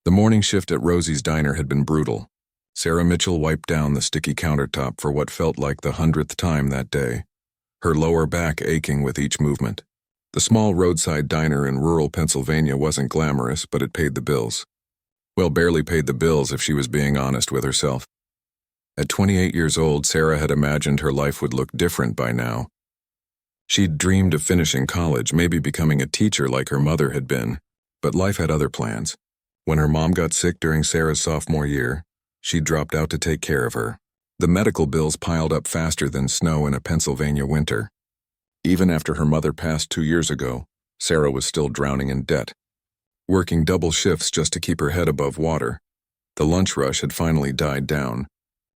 The morning shift at Rosie's diner had been brutal. Sarah Mitchell wiped down the sticky countertop for what felt like the 100th time that day, her lower back aching with each movement. The small roadside diner in rural Pennsylvania wasn't glamorous, but it paid the bills. Well, barely paid the bills if she was being honest with herself. At 28 years old, Sarah had imagined her life would look different by now. She'd dreamed of finishing college, maybe becoming a teacher like her mother had been, but life had other plans. When her mom got sick during Sarah's sophomore year, she dropped out to take care of her. The medical bills piled up faster than snow in a Pennsylvania winter. Even after her mother passed 2 years ago, Sarah was still drowning in debt, working double shifts just to keep her head above water. The lunch rush had finally died down,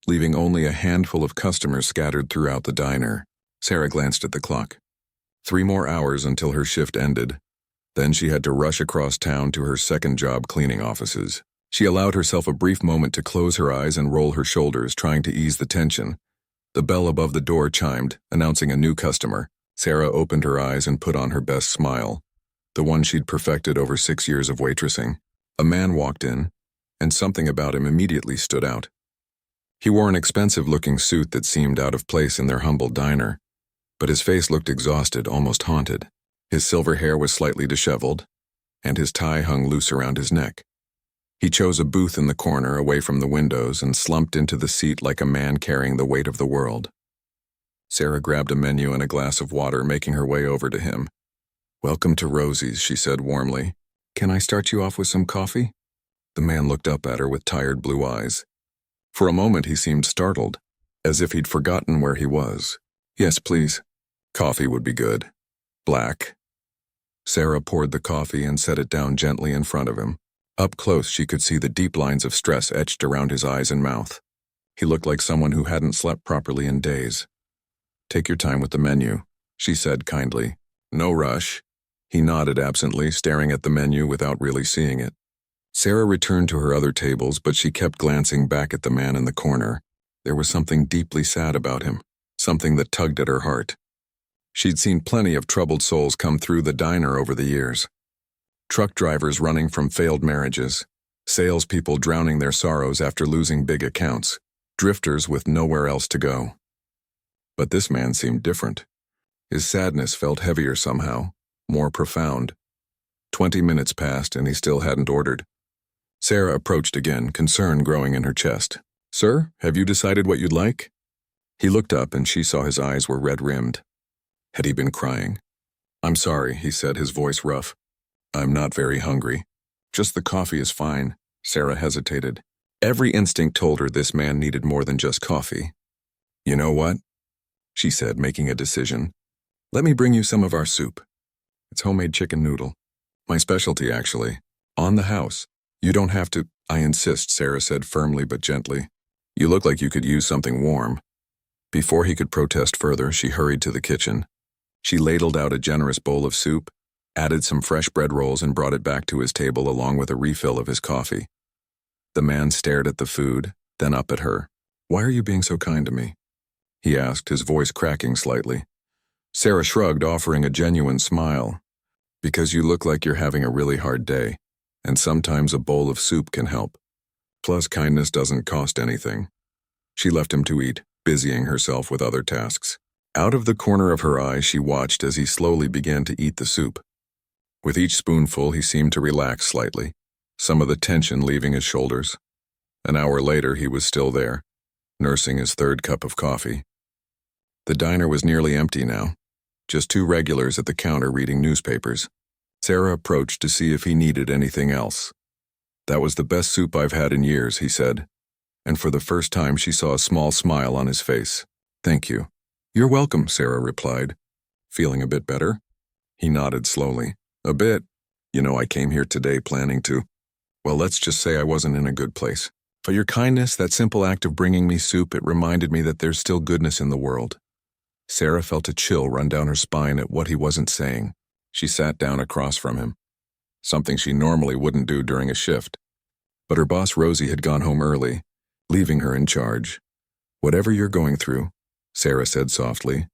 leaving only a handful of customers scattered throughout the diner. Sarah glanced at the clock. 3 more hours until her shift ended. Then she had to rush across town to her second job cleaning offices. She allowed herself a brief moment to close her eyes and roll her shoulders, trying to ease the tension. The bell above the door chimed, announcing a new customer. Sarah opened her eyes and put on her best smile, the one she'd perfected over 6 years of waitressing. A man walked in, and something about him immediately stood out. He wore an expensive-looking suit that seemed out of place in their humble diner, but his face looked exhausted, almost haunted. His silver hair was slightly disheveled, and his tie hung loose around his neck. He chose a booth in the corner away from the windows and slumped into the seat like a man carrying the weight of the world. Sarah grabbed a menu and a glass of water, making her way over to him. "Welcome to Rosie's," she said warmly. "Can I start you off with some coffee?" The man looked up at her with tired blue eyes. For a moment he seemed startled, as if he'd forgotten where he was. "Yes, please. Coffee would be good. Black." Sarah poured the coffee and set it down gently in front of him. Up close, she could see the deep lines of stress etched around his eyes and mouth. He looked like someone who hadn't slept properly in days. "Take your time with the menu," she said kindly. "No rush." He nodded absently, staring at the menu without really seeing it. Sarah returned to her other tables, but she kept glancing back at the man in the corner. There was something deeply sad about him, something that tugged at her heart. She'd seen plenty of troubled souls come through the diner over the years. Truck drivers running from failed marriages, salespeople drowning their sorrows after losing big accounts, drifters with nowhere else to go. But this man seemed different. His sadness felt heavier somehow, more profound. 20 minutes passed and he still hadn't ordered. Sarah approached again, concern growing in her chest. "Sir, have you decided what you'd like?" He looked up and she saw his eyes were red-rimmed. Had he been crying? "I'm sorry," he said, his voice rough. "I'm not very hungry. Just the coffee is fine." Sarah hesitated. Every instinct told her this man needed more than just coffee. "You know what?" she said, making a decision. "Let me bring you some of our soup. It's homemade chicken noodle. My specialty, actually. On the house. You don't have to—" "I insist," Sarah said firmly but gently. "You look like you could use something warm." Before he could protest further, she hurried to the kitchen. She ladled out a generous bowl of soup, added some fresh bread rolls and brought it back to his table along with a refill of his coffee. The man stared at the food, then up at her. "Why are you being so kind to me?" he asked, his voice cracking slightly. Sarah shrugged, offering a genuine smile. "Because you look like you're having a really hard day, and sometimes a bowl of soup can help. Plus, kindness doesn't cost anything." She left him to eat, busying herself with other tasks. Out of the corner of her eye, she watched as he slowly began to eat the soup. With each spoonful, he seemed to relax slightly, some of the tension leaving his shoulders. An hour later, he was still there, nursing his third cup of coffee. The diner was nearly empty now, just 2 regulars at the counter reading newspapers. Sarah approached to see if he needed anything else. "That was the best soup I've had in years," he said, and for the first time she saw a small smile on his face. "Thank you." "You're welcome," Sarah replied. "Feeling a bit better?" He nodded slowly. "A bit. You know, I came here today planning to. Well, let's just say I wasn't in a good place. For your kindness, that simple act of bringing me soup, it reminded me that there's still goodness in the world." Sarah felt a chill run down her spine at what he wasn't saying. She sat down across from him, something she normally wouldn't do during a shift. But her boss Rosie had gone home early, leaving her in charge. "Whatever you're going through," Sarah said softly,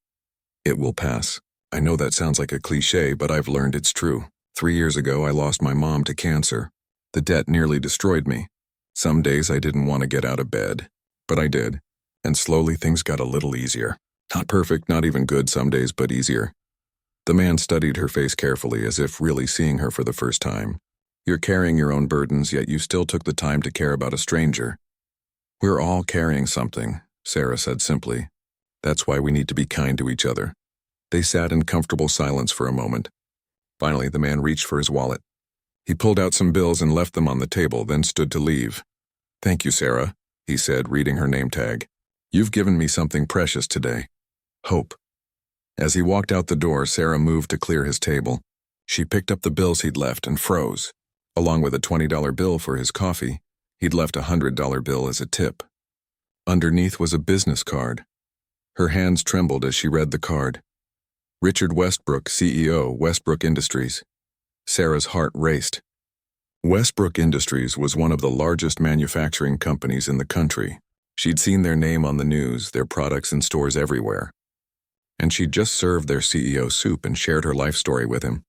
"it will pass. I know that sounds like a cliché, but I've learned it's true. 3 years ago, I lost my mom to cancer. The debt nearly destroyed me. Some days I didn't want to get out of bed, but I did, and slowly things got a little easier. Not perfect, not even good some days, but easier. The man studied her face carefully, as if really seeing her for the first time. You're carrying your own burdens, yet you still took the time to care about a stranger. We're all carrying something, Sarah said simply. That's why we need to be kind to each other. They sat in comfortable silence for a moment. Finally, the man reached for his wallet. He pulled out some bills and left them on the table, then stood to leave. Thank you, Sarah, he said, reading her name tag. You've given me something precious today. Hope. As he walked out the door, Sarah moved to clear his table. She picked up the bills he'd left and froze. Along with a $20 bill for his coffee, he'd left a $100 bill as a tip. Underneath was a business card. Her hands trembled as she read the card. Richard Westbrook, CEO, Westbrook Industries. Sarah's heart raced. Westbrook Industries was one of the largest manufacturing companies in the country. She'd seen their name on the news, their products in stores everywhere. And she'd just served their CEO soup and shared her life story with him.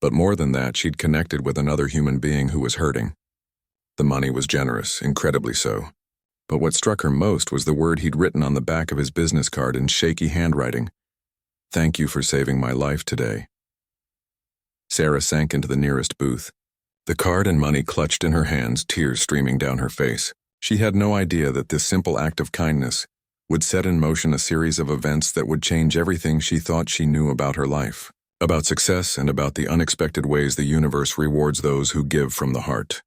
But more than that, she'd connected with another human being who was hurting. The money was generous, incredibly so. But what struck her most was the word he'd written on the back of his business card in shaky handwriting. Thank you for saving my life today. Sarah sank into the nearest booth. The card and money clutched in her hands, tears streaming down her face. She had no idea that this simple act of kindness would set in motion a series of events that would change everything she thought she knew about her life, about success and about the unexpected ways the universe rewards those who give from the heart.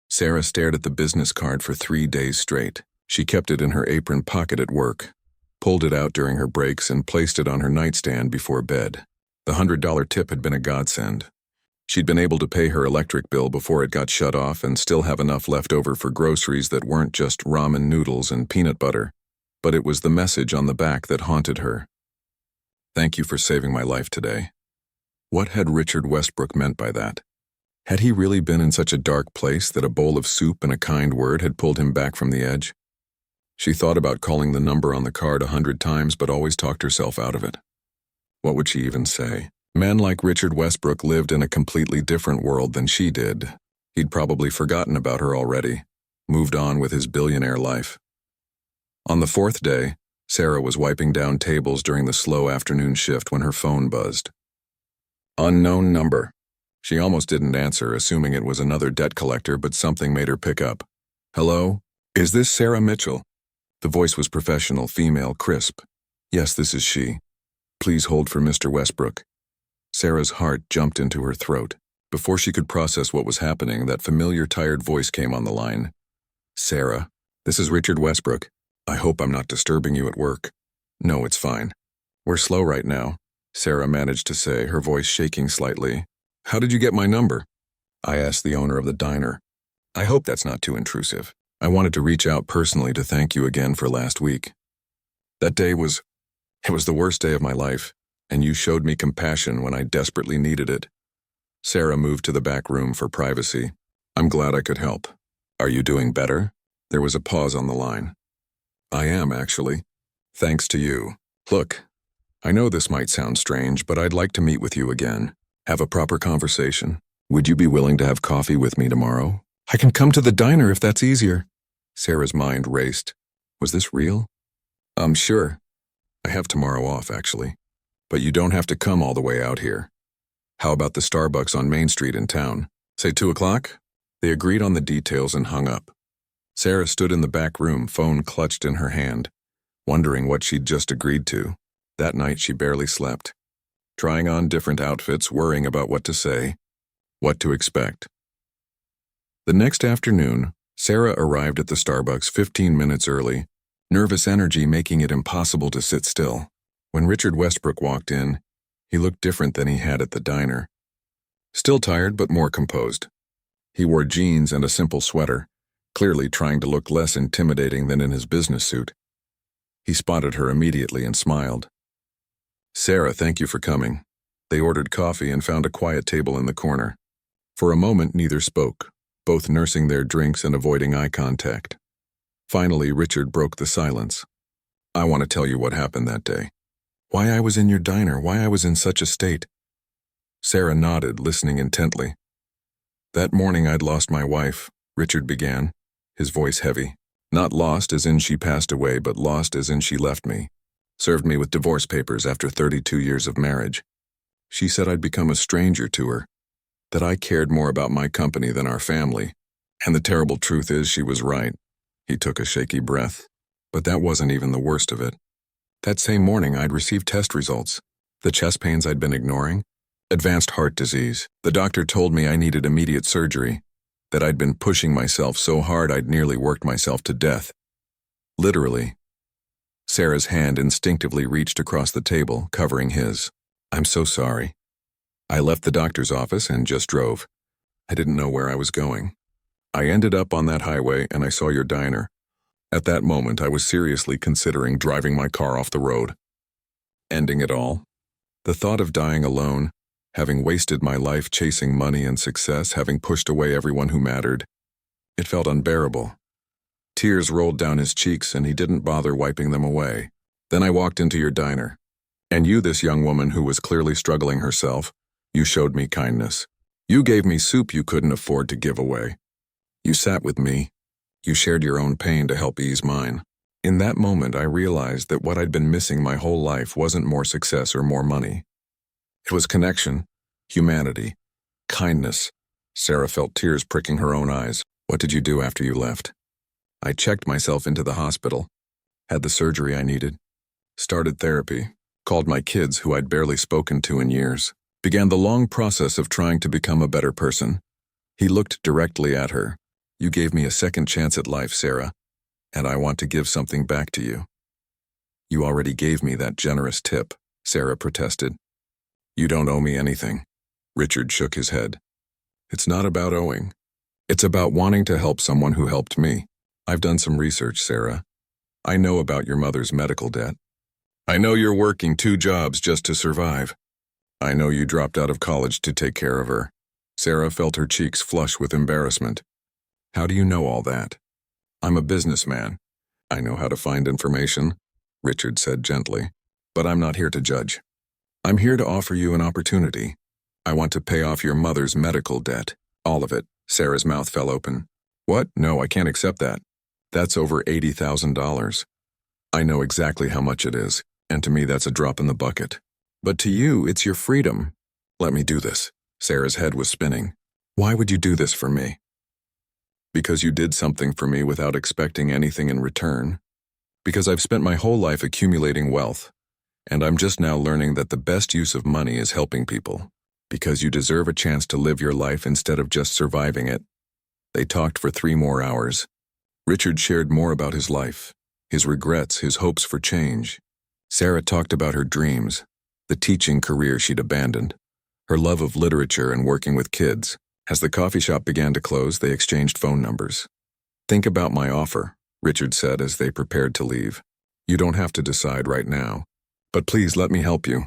Sarah stared at the business card for 3 days straight. She kept it in her apron pocket at work, pulled it out during her breaks, and placed it on her nightstand before bed. The $100 tip had been a godsend. She'd been able to pay her electric bill before it got shut off and still have enough left over for groceries that weren't just ramen noodles and peanut butter, but it was the message on the back that haunted her. Thank you for saving my life today. What had Richard Westbrook meant by that? Had he really been in such a dark place that a bowl of soup and a kind word had pulled him back from the edge? She thought about calling the number on the card 100 times, but always talked herself out of it. What would she even say? Men like Richard Westbrook lived in a completely different world than she did. He'd probably forgotten about her already, moved on with his billionaire life. On the 4th day, Sarah was wiping down tables during the slow afternoon shift when her phone buzzed. Unknown number. She almost didn't answer, assuming it was another debt collector, but something made her pick up. Hello? Is this Sarah Mitchell? The voice was professional, female, crisp. Yes, this is she. Please hold for Mr. Westbrook. Sarah's heart jumped into her throat. Before she could process what was happening, that familiar, tired voice came on the line. Sarah, this is Richard Westbrook. I hope I'm not disturbing you at work. No, it's fine. We're slow right now, Sarah managed to say, her voice shaking slightly. How did you get my number? I asked the owner of the diner. I hope that's not too intrusive. I wanted to reach out personally to thank you again for last week. That day was the worst day of my life, and you showed me compassion when I desperately needed it. Sarah moved to the back room for privacy. I'm glad I could help. Are you doing better? There was a pause on the line. I am, actually. Thanks to you. Look, I know this might sound strange, but I'd like to meet with you again. Have a proper conversation. Would you be willing to have coffee with me tomorrow? I can come to the diner if that's easier. Sarah's mind raced. Was this real? Sure. I have tomorrow off, actually. But you don't have to come all the way out here. How about the Starbucks on Main Street in town? Say 2 o'clock? They agreed on the details and hung up. Sarah stood in the back room, phone clutched in her hand, wondering what she'd just agreed to. That night she barely slept, trying on different outfits, worrying about what to say, what to expect. The next afternoon, Sarah arrived at the Starbucks 15 minutes early, nervous energy making it impossible to sit still. When Richard Westbrook walked in, he looked different than he had at the diner. Still tired, but more composed. He wore jeans and a simple sweater, clearly trying to look less intimidating than in his business suit. He spotted her immediately and smiled. Sarah, thank you for coming. They ordered coffee and found a quiet table in the corner. For a moment, neither spoke, both nursing their drinks and avoiding eye contact. Finally, Richard broke the silence. I want to tell you what happened that day. Why I was in your diner, why I was in such a state. Sarah nodded, listening intently. That morning I'd lost my wife, Richard began, his voice heavy. Not lost as in she passed away, but lost as in she left me. Served me with divorce papers after 32 years of marriage. She said I'd become a stranger to her, that I cared more about my company than our family. And the terrible truth is she was right. He took a shaky breath. But that wasn't even the worst of it. That same morning I'd received test results. The chest pains I'd been ignoring. Advanced heart disease. The doctor told me I needed immediate surgery, that I'd been pushing myself so hard I'd nearly worked myself to death. Literally. Sarah's hand instinctively reached across the table, covering his. I'm so sorry. I left the doctor's office and just drove. I didn't know where I was going. I ended up on that highway and I saw your diner. At that moment, I was seriously considering driving my car off the road. Ending it all. The thought of dying alone, having wasted my life chasing money and success, having pushed away everyone who mattered. It felt unbearable. Tears rolled down his cheeks and he didn't bother wiping them away. Then I walked into your diner. And you, this young woman who was clearly struggling herself, you showed me kindness. You gave me soup you couldn't afford to give away. You sat with me. You shared your own pain to help ease mine. In that moment, I realized that what I'd been missing my whole life wasn't more success or more money. It was connection, humanity, kindness. Sarah felt tears pricking her own eyes. What did you do after you left? I checked myself into the hospital, had the surgery I needed, started therapy, called my kids who I'd barely spoken to in years, began the long process of trying to become a better person. He looked directly at her. You gave me a second chance at life, Sarah, and I want to give something back to you. You already gave me that generous tip, Sarah protested. You don't owe me anything. Richard shook his head. It's not about owing. It's about wanting to help someone who helped me. I've done some research, Sarah. I know about your mother's medical debt. I know you're working 2 jobs just to survive. I know you dropped out of college to take care of her. Sarah felt her cheeks flush with embarrassment. How do you know all that? I'm a businessman. I know how to find information, Richard said gently. But I'm not here to judge. I'm here to offer you an opportunity. I want to pay off your mother's medical debt. All of it. Sarah's mouth fell open. What? No, I can't accept that. That's over $80,000. I know exactly how much it is, and to me that's a drop in the bucket. But to you, it's your freedom. Let me do this. Sarah's head was spinning. Why would you do this for me? Because you did something for me without expecting anything in return. Because I've spent my whole life accumulating wealth, and I'm just now learning that the best use of money is helping people. Because you deserve a chance to live your life instead of just surviving it. They talked for 3 more hours. Richard shared more about his life, his regrets, his hopes for change. Sarah talked about her dreams, the teaching career she'd abandoned, her love of literature and working with kids. As the coffee shop began to close, they exchanged phone numbers. Think about my offer, Richard said as they prepared to leave. You don't have to decide right now, but please let me help you.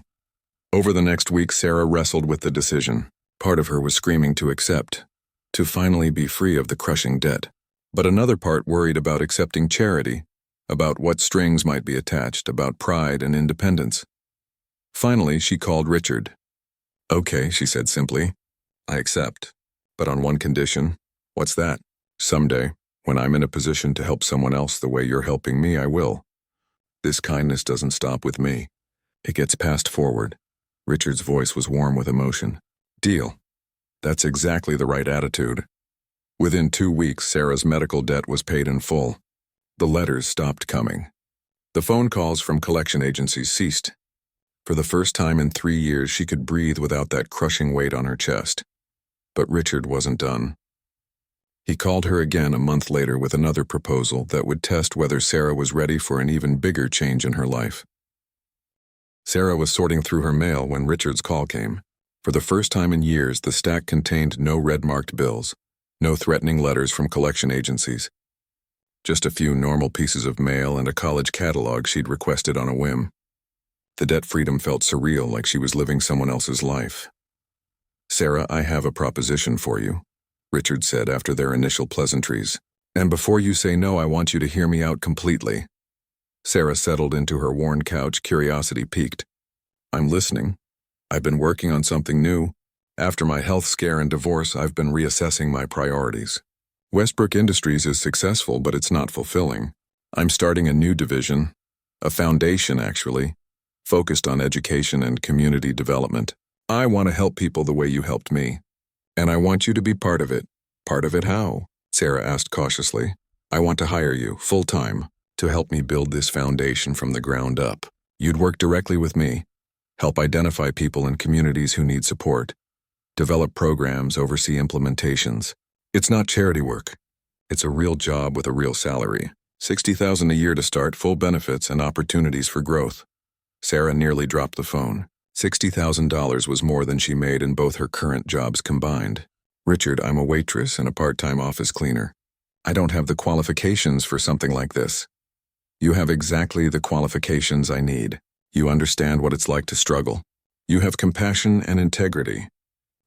Over the next week, Sarah wrestled with the decision. Part of her was screaming to accept, to finally be free of the crushing debt. But another part worried about accepting charity, about what strings might be attached, about pride and independence. Finally, she called Richard. Okay, she said simply. I accept. But on one condition. What's that? Someday, when I'm in a position to help someone else the way you're helping me, I will. This kindness doesn't stop with me. It gets passed forward. Richard's voice was warm with emotion. Deal. That's exactly the right attitude. Within 2 weeks, Sarah's medical debt was paid in full. The letters stopped coming. The phone calls from collection agencies ceased. For the first time in 3 years, she could breathe without that crushing weight on her chest. But Richard wasn't done. He called her again a month later with another proposal that would test whether Sarah was ready for an even bigger change in her life. Sarah was sorting through her mail when Richard's call came. For the first time in years, the stack contained no red-marked bills, no threatening letters from collection agencies. Just a few normal pieces of mail and a college catalog she'd requested on a whim. The debt freedom felt surreal, like she was living someone else's life. Sarah, I have a proposition for you, Richard said after their initial pleasantries. And before you say no, I want you to hear me out completely. Sarah settled into her worn couch, curiosity piqued. I'm listening. I've been working on something new. After my health scare and divorce, I've been reassessing my priorities. Westbrook Industries is successful, but it's not fulfilling. I'm starting a new division, a foundation actually, focused on education and community development. I want to help people the way you helped me. And I want you to be part of it. Part of it how? Sarah asked cautiously. I want to hire you, full-time, to help me build this foundation from the ground up. You'd work directly with me, help identify people in communities who need support, develop programs, oversee implementations. It's not charity work. It's a real job with a real salary. $60,000 a year to start, full benefits and opportunities for growth. Sarah nearly dropped the phone. $60,000 was more than she made in both her current jobs combined. Richard, I'm a waitress and a part-time office cleaner. I don't have the qualifications for something like this. You have exactly the qualifications I need. You understand what it's like to struggle. You have compassion and integrity.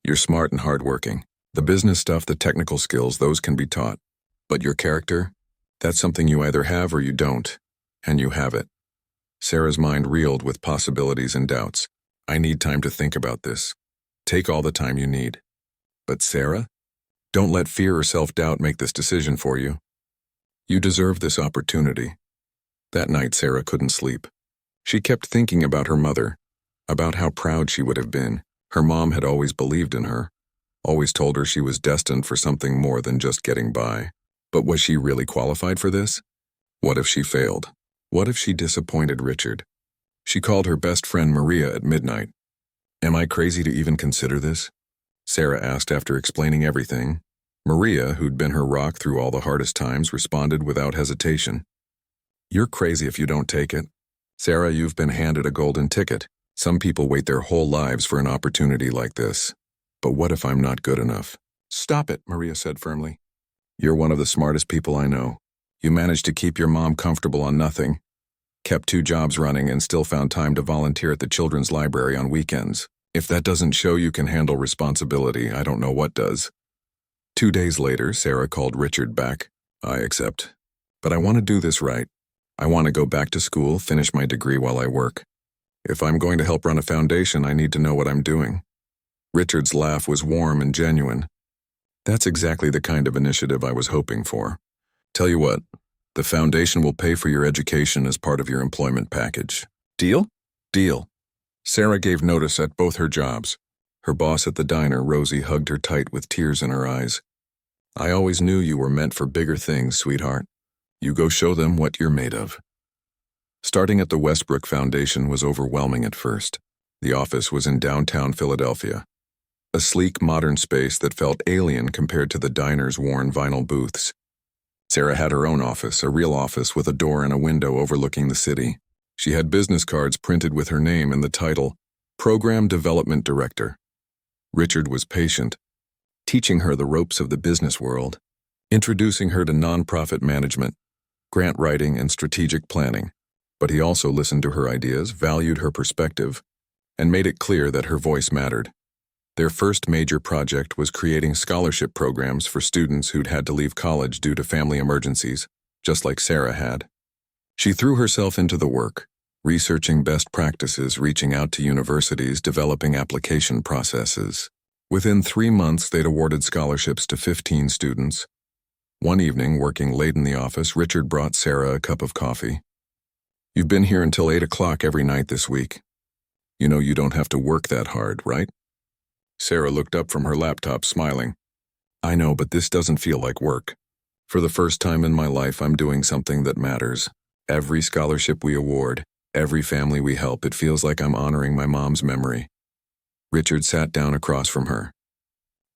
You're smart and hardworking. The business stuff, the technical skills, those can be taught. But your character? That's something you either have or you don't. And you have it. Sarah's mind reeled with possibilities and doubts. I need time to think about this. Take all the time you need. But Sarah? Don't let fear or self-doubt make this decision for you. You deserve this opportunity. That night, Sarah couldn't sleep. She kept thinking about her mother, about how proud she would have been. Her mom had always believed in her, always told her she was destined for something more than just getting by. But was she really qualified for this? What if she failed? What if she disappointed Richard? She called her best friend Maria at midnight. Am I crazy to even consider this? Sarah asked after explaining everything. Maria, who'd been her rock through all the hardest times, responded without hesitation. You're crazy if you don't take it. Sarah, you've been handed a golden ticket. Some people wait their whole lives for an opportunity like this. But what if I'm not good enough? Stop it, Maria said firmly. You're one of the smartest people I know. You managed to keep your mom comfortable on nothing, kept 2 jobs running, and still found time to volunteer at the children's library on weekends. If that doesn't show you can handle responsibility, I don't know what does. 2 days later, Sarah called Richard back. I accept. But I want to do this right. I want to go back to school, finish my degree while I work. If I'm going to help run a foundation, I need to know what I'm doing. Richard's laugh was warm and genuine. That's exactly the kind of initiative I was hoping for. Tell you what, the foundation will pay for your education as part of your employment package. Deal? Deal. Sarah gave notice at both her jobs. Her boss at the diner, Rosie, hugged her tight with tears in her eyes. I always knew you were meant for bigger things, sweetheart. You go show them what you're made of. Starting at the Westbrook Foundation was overwhelming at first. The office was in downtown Philadelphia. A sleek, modern space that felt alien compared to the diner's worn vinyl booths. Sarah had her own office, a real office with a door and a window overlooking the city. She had business cards printed with her name and the title, Program Development Director. Richard was patient, teaching her the ropes of the business world, introducing her to nonprofit management, grant writing, and strategic planning. But he also listened to her ideas, valued her perspective, and made it clear that her voice mattered. Their first major project was creating scholarship programs for students who'd had to leave college due to family emergencies, just like Sarah had. She threw herself into the work, researching best practices, reaching out to universities, developing application processes. Within 3 months, they'd awarded scholarships to 15 students. One evening, working late in the office, Richard brought Sarah a cup of coffee. You've been here until 8 o'clock every night this week. You know you don't have to work that hard, right? Sarah looked up from her laptop, smiling. I know, but this doesn't feel like work. For the first time in my life, I'm doing something that matters. Every scholarship we award, every family we help, it feels like I'm honoring my mom's memory. Richard sat down across from her.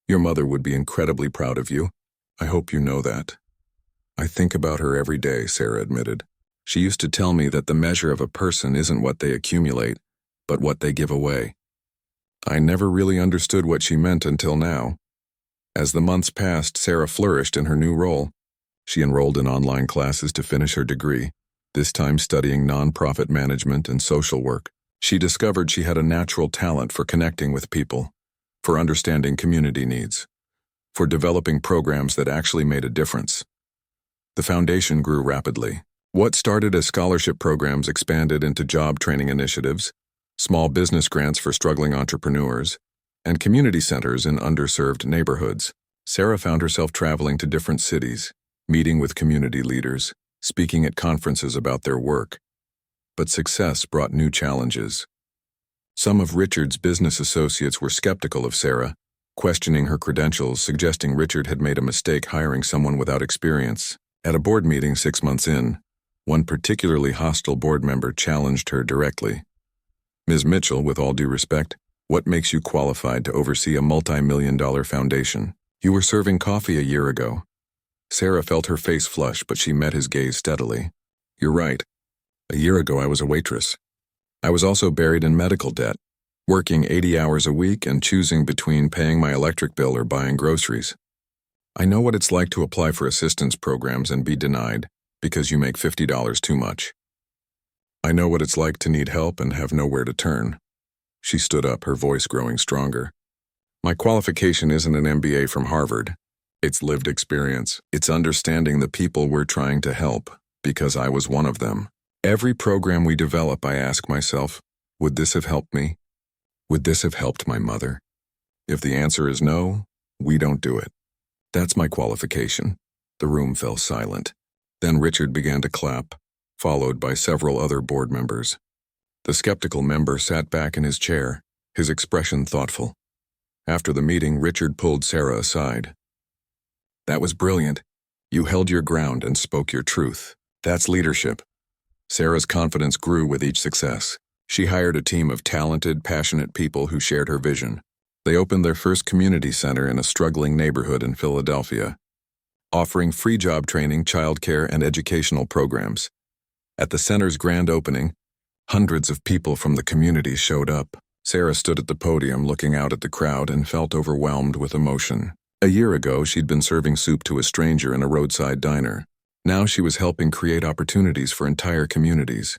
Your mother would be incredibly proud of you. I hope you know that. I think about her every day, Sarah admitted. She used to tell me that the measure of a person isn't what they accumulate, but what they give away. I never really understood what she meant until now. As the months passed, Sarah flourished in her new role. She enrolled in online classes to finish her degree, this time studying nonprofit management and social work. She discovered she had a natural talent for connecting with people, for understanding community needs, for developing programs that actually made a difference. The foundation grew rapidly. What started as scholarship programs expanded into job training initiatives, small business grants for struggling entrepreneurs, and community centers in underserved neighborhoods. Sarah found herself traveling to different cities, meeting with community leaders, speaking at conferences about their work. But success brought new challenges. Some of Richard's business associates were skeptical of Sarah, questioning her credentials, suggesting Richard had made a mistake hiring someone without experience. At a board meeting 6 months in, one particularly hostile board member challenged her directly. "Ms. Mitchell, with all due respect, what makes you qualified to oversee a multi-million-dollar foundation? You were serving coffee a year ago." Sarah felt her face flush, but she met his gaze steadily. "You're right. A year ago I was a waitress. I was also buried in medical debt, working 80 hours a week and choosing between paying my electric bill or buying groceries. I know what it's like to apply for assistance programs and be denied because you make $50 too much. I know what it's like to need help and have nowhere to turn." She stood up, her voice growing stronger. "My qualification isn't an MBA from Harvard. It's lived experience. It's understanding the people we're trying to help, because I was one of them. Every program we develop, I ask myself, would this have helped me? Would this have helped my mother? If the answer is no, we don't do it. That's my qualification." The room fell silent. Then Richard began to clap, followed by several other board members. The skeptical member sat back in his chair, his expression thoughtful. After the meeting, Richard pulled Sarah aside. "That was brilliant. You held your ground and spoke your truth. That's leadership." Sarah's confidence grew with each success. She hired a team of talented, passionate people who shared her vision. They opened their first community center in a struggling neighborhood in Philadelphia, offering free job training, childcare, and educational programs. At the center's grand opening, hundreds of people from the community showed up. Sarah stood at the podium looking out at the crowd and felt overwhelmed with emotion. A year ago, she'd been serving soup to a stranger in a roadside diner. Now she was helping create opportunities for entire communities.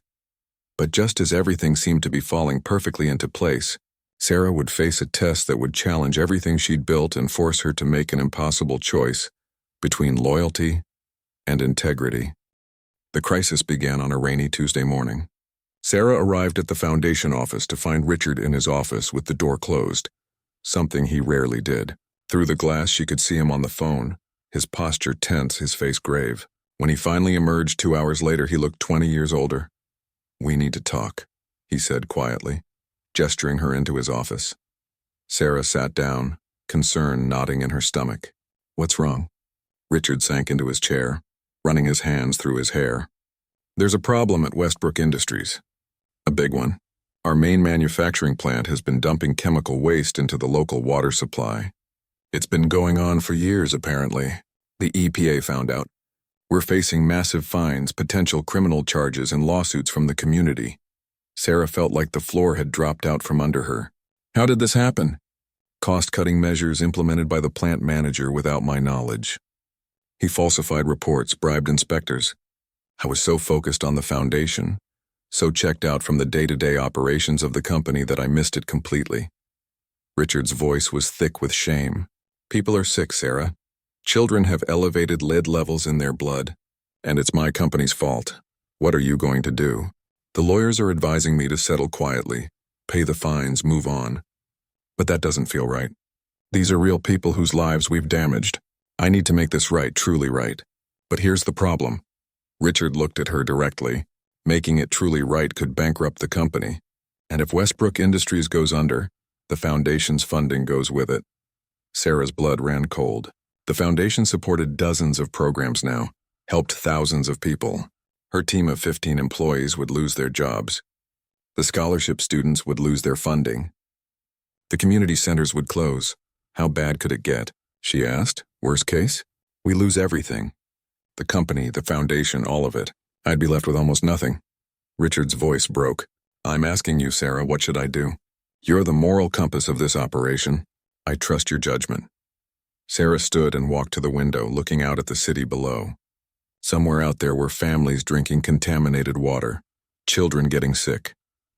But just as everything seemed to be falling perfectly into place, Sarah would face a test that would challenge everything she'd built and force her to make an impossible choice between loyalty and integrity. The crisis began on a rainy Tuesday morning. Sarah arrived at the foundation office to find Richard in his office with the door closed, something he rarely did. Through the glass, she could see him on the phone, his posture tense, his face grave. When he finally emerged 2 hours later, he looked 20 years older. "We need to talk," he said quietly, gesturing her into his office. Sarah sat down, concern knotting in her stomach. "What's wrong?" Richard sank into his chair, running his hands through his hair. "There's a problem at Westbrook Industries. A big one. Our main manufacturing plant has been dumping chemical waste into the local water supply. It's been going on for years, apparently. The EPA found out. We're facing massive fines, potential criminal charges, and lawsuits from the community." Sarah felt like the floor had dropped out from under her. "How did this happen?" "Cost-cutting measures implemented by the plant manager without my knowledge. He falsified reports, bribed inspectors. I was so focused on the foundation, so checked out from the day-to-day operations of the company that I missed it completely." Richard's voice was thick with shame. "People are sick, Sarah. Children have elevated lead levels in their blood, and it's my company's fault. What are you going to do?" "The lawyers are advising me to settle quietly, pay the fines, move on. But that doesn't feel right. These are real people whose lives we've damaged. I need to make this right, truly right. But here's the problem." Richard looked at her directly. Making it truly right could bankrupt the company. And if Westbrook Industries goes under, the foundation's funding goes with it. Sarah's blood ran cold. The foundation supported dozens of programs now, helped thousands of people. Her team of 15 employees would lose their jobs. The scholarship students would lose their funding. The community centers would close. How bad could it get? She asked. Worst case? We lose everything. The company, the foundation, all of it. I'd be left with almost nothing. Richard's voice broke. "I'm asking you, Sarah, what should I do? You're the moral compass of this operation. I trust your judgment." Sarah stood and walked to the window, looking out at the city below. Somewhere out there were families drinking contaminated water, children getting sick,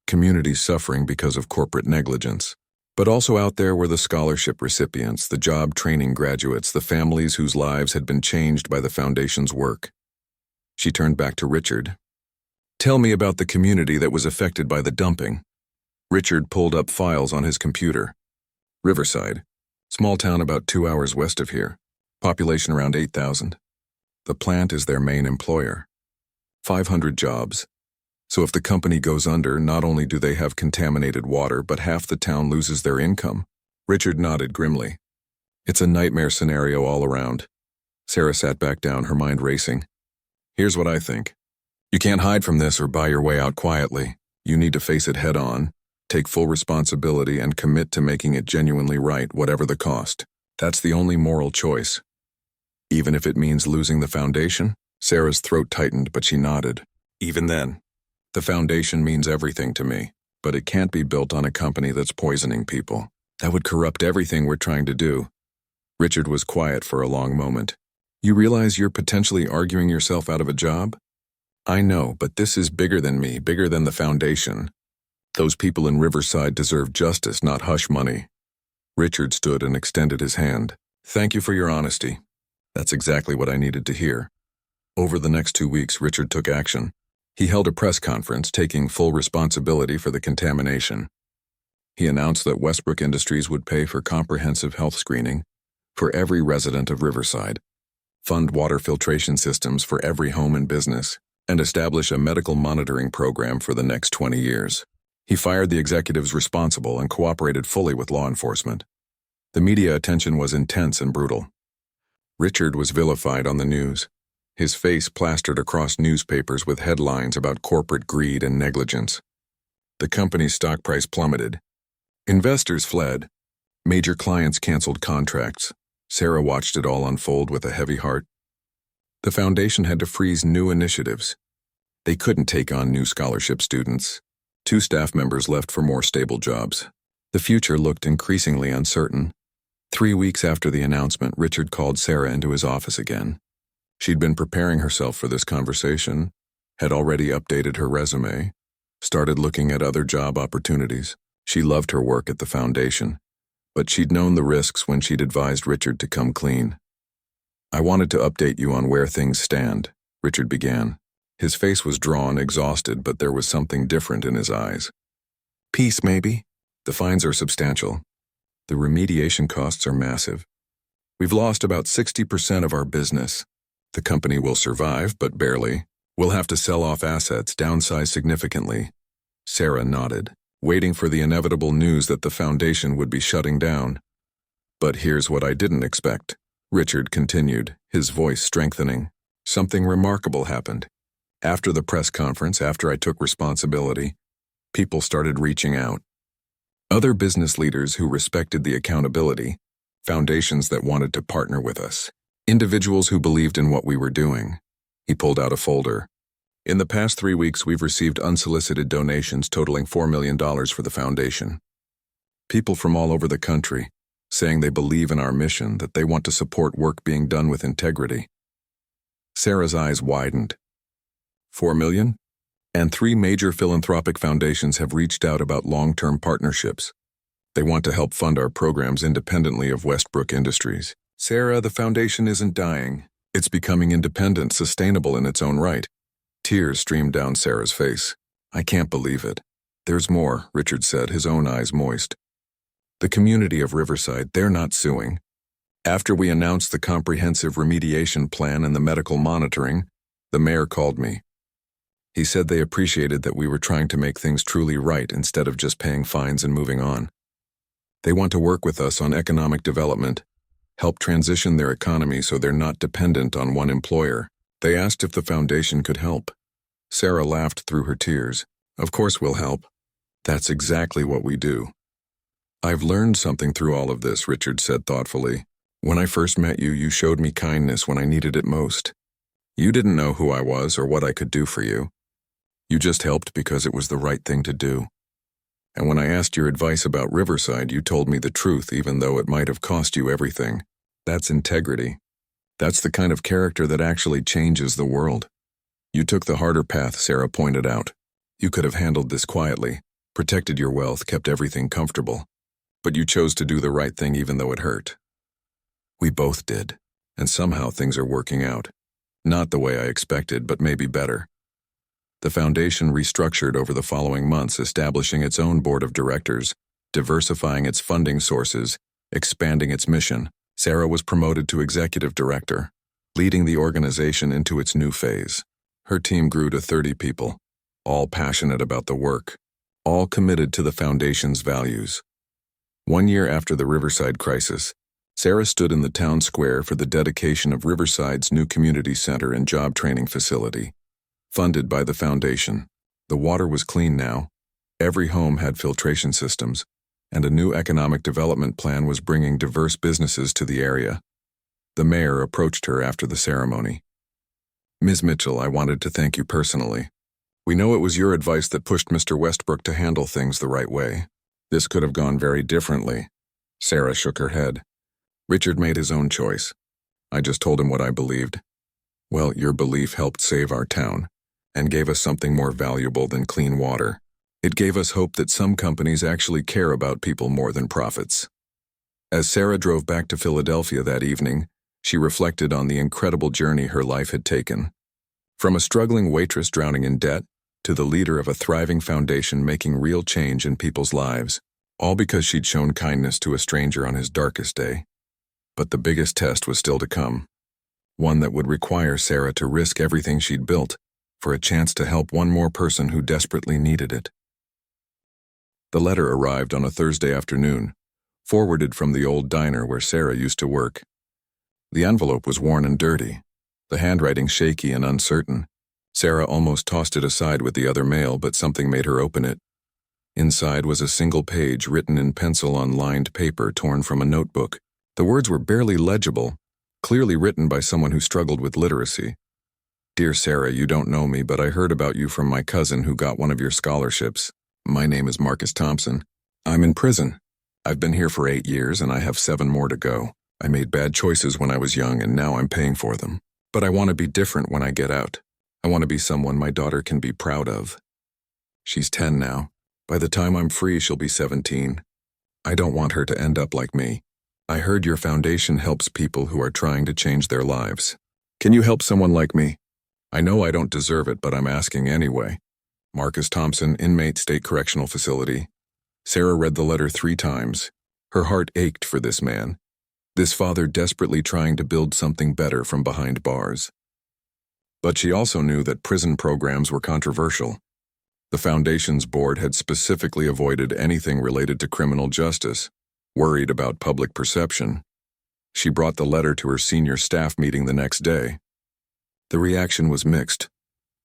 communities suffering because of corporate negligence. But also out there were the scholarship recipients, the job training graduates, the families whose lives had been changed by the foundation's work. She turned back to Richard. "Tell me about the community that was affected by the dumping." Richard pulled up files on his computer. Riverside. Small town about 2 hours west of here. Population around 8,000. The plant is their main employer. 500 jobs. So if the company goes under, not only do they have contaminated water, but half the town loses their income. Richard nodded grimly. It's a nightmare scenario all around. Sarah sat back down, her mind racing. Here's what I think. You can't hide from this or buy your way out quietly. You need to face it head on, take full responsibility, and commit to making it genuinely right, whatever the cost. That's the only moral choice. Even if it means losing the foundation? Sarah's throat tightened, but she nodded. Even then, the foundation means everything to me, but it can't be built on a company that's poisoning people. That would corrupt everything we're trying to do. Richard was quiet for a long moment. You realize you're potentially arguing yourself out of a job? I know, but this is bigger than me, bigger than the foundation. Those people in Riverside deserve justice, not hush money. Richard stood and extended his hand. Thank you for your honesty. That's exactly what I needed to hear. Over the next 2 weeks, Richard took action. He held a press conference, taking full responsibility for the contamination. He announced that Westbrook Industries would pay for comprehensive health screening for every resident of Riverside, fund water filtration systems for every home and business, and establish a medical monitoring program for the next 20 years. He fired the executives responsible and cooperated fully with law enforcement. The media attention was intense and brutal. Richard was vilified on the news, his face plastered across newspapers with headlines about corporate greed and negligence. The company's stock price plummeted. Investors fled. Major clients canceled contracts. Sarah watched it all unfold with a heavy heart. The foundation had to freeze new initiatives. They couldn't take on new scholarship students. 2 staff members left for more stable jobs. The future looked increasingly uncertain. 3 weeks after the announcement, Richard called Sarah into his office again. She'd been preparing herself for this conversation, had already updated her resume, started looking at other job opportunities. She loved her work at the foundation, but she'd known the risks when she'd advised Richard to come clean. I wanted to update you on where things stand, Richard began. His face was drawn, exhausted, but there was something different in his eyes. Peace, maybe? The fines are substantial. The remediation costs are massive. We've lost about 60% of our business. The company will survive, but barely. We'll have to sell off assets, downsize significantly. Sarah nodded, waiting for the inevitable news that the foundation would be shutting down. But here's what I didn't expect. Richard continued, his voice strengthening. Something remarkable happened. After the press conference, after I took responsibility, people started reaching out. Other business leaders who respected the accountability, foundations that wanted to partner with us, individuals who believed in what we were doing. He pulled out a folder. In the past 3 weeks, we've received unsolicited donations totaling $4 million for the foundation. People from all over the country, saying they believe in our mission, that they want to support work being done with integrity. Sarah's eyes widened. 4 million? And 3 major philanthropic foundations have reached out about long-term partnerships. They want to help fund our programs independently of Westbrook Industries. Sarah, the foundation isn't dying. It's becoming independent, sustainable in its own right. Tears streamed down Sarah's face. I can't believe it. There's more, Richard said, his own eyes moist. The community of Riverside, they're not suing. After we announced the comprehensive remediation plan and the medical monitoring, the mayor called me. He said they appreciated that we were trying to make things truly right instead of just paying fines and moving on. They want to work with us on economic development, help transition their economy so they're not dependent on one employer. They asked if the foundation could help. Sarah laughed through her tears. Of course we'll help. That's exactly what we do. I've learned something through all of this, Richard said thoughtfully. When I first met you, you showed me kindness when I needed it most. You didn't know who I was or what I could do for you. You just helped because it was the right thing to do. And when I asked your advice about Riverside, you told me the truth even though it might have cost you everything. That's integrity. That's the kind of character that actually changes the world. You took the harder path, Sarah pointed out. You could have handled this quietly, protected your wealth, kept everything comfortable. But you chose to do the right thing even though it hurt. We both did, and somehow things are working out. Not the way I expected, but maybe better. The foundation restructured over the following months, establishing its own board of directors, diversifying its funding sources, expanding its mission. Sarah was promoted to executive director, leading the organization into its new phase. Her team grew to 30 people, all passionate about the work, all committed to the foundation's values. 1 year after the Riverside crisis, Sarah stood in the town square for the dedication of Riverside's new community center and job training facility, funded by the foundation. The water was clean now, every home had filtration systems, and a new economic development plan was bringing diverse businesses to the area. The mayor approached her after the ceremony. "Ms. Mitchell, I wanted to thank you personally. We know it was your advice that pushed Mr. Westbrook to handle things the right way. This could have gone very differently." Sarah shook her head. "Richard made his own choice. I just told him what I believed. Well, your belief helped save our town, and gave us something more valuable than clean water. It gave us hope that some companies actually care about people more than profits." As Sarah drove back to Philadelphia that evening, she reflected on the incredible journey her life had taken. From a struggling waitress drowning in debt, to the leader of a thriving foundation making real change in people's lives, all because she'd shown kindness to a stranger on his darkest day. But the biggest test was still to come, one that would require Sarah to risk everything she'd built for a chance to help one more person who desperately needed it. The letter arrived on a Thursday afternoon, forwarded from the old diner where Sarah used to work. The envelope was worn and dirty, the handwriting shaky and uncertain. Sarah almost tossed it aside with the other mail, but something made her open it. Inside was a single page written in pencil on lined paper torn from a notebook. The words were barely legible, clearly written by someone who struggled with literacy. "Dear Sarah, you don't know me, but I heard about you from my cousin who got one of your scholarships. My name is Marcus Thompson. I'm in prison. I've been here for 8 years and I have 7 more to go. I made bad choices when I was young and now I'm paying for them. But I want to be different when I get out. I want to be someone my daughter can be proud of. She's 10 now. By the time I'm free, she'll be 17. I don't want her to end up like me. I heard your foundation helps people who are trying to change their lives. Can you help someone like me? I know I don't deserve it, but I'm asking anyway. Marcus Thompson, Inmate State Correctional Facility." Sarah read the letter 3 times. Her heart ached for this man, this father desperately trying to build something better from behind bars. But she also knew that prison programs were controversial. The Foundation's board had specifically avoided anything related to criminal justice, worried about public perception. She brought the letter to her senior staff meeting the next day. The reaction was mixed.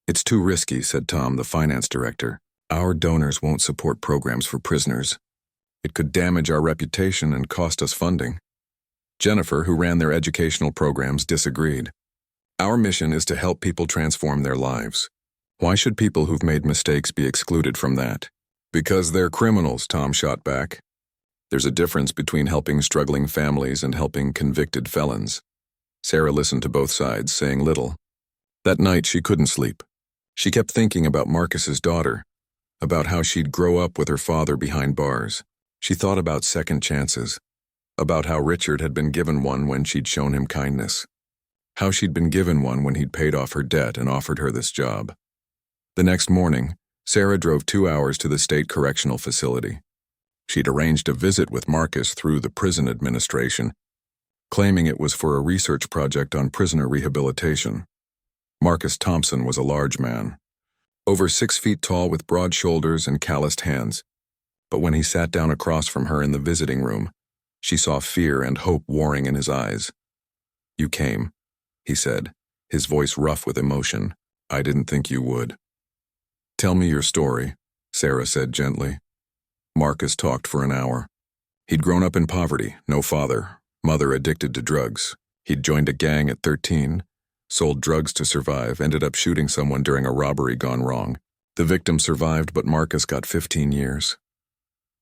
"It's too risky," said Tom, the finance director. "Our donors won't support programs for prisoners. It could damage our reputation and cost us funding." Jennifer, who ran their educational programs, disagreed. "Our mission is to help people transform their lives. Why should people who've made mistakes be excluded from that?" "Because they're criminals," Tom shot back. "There's a difference between helping struggling families and helping convicted felons." Sarah listened to both sides, saying little. That night she couldn't sleep. She kept thinking about Marcus's daughter, about how she'd grow up with her father behind bars. She thought about second chances, about how Richard had been given one when she'd shown him kindness, how she'd been given one when he'd paid off her debt and offered her this job. The next morning, Sarah drove 2 hours to the state correctional facility. She'd arranged a visit with Marcus through the prison administration, claiming it was for a research project on prisoner rehabilitation. Marcus Thompson was a large man, over 6 feet tall with broad shoulders and calloused hands. But when he sat down across from her in the visiting room, she saw fear and hope warring in his eyes. "You came," he said, his voice rough with emotion. "I didn't think you would." "Tell me your story," Sarah said gently. Marcus talked for an hour. He'd grown up in poverty, no father, mother addicted to drugs. He'd joined a gang at 13, sold drugs to survive, ended up shooting someone during a robbery gone wrong. The victim survived, but Marcus got 15 years.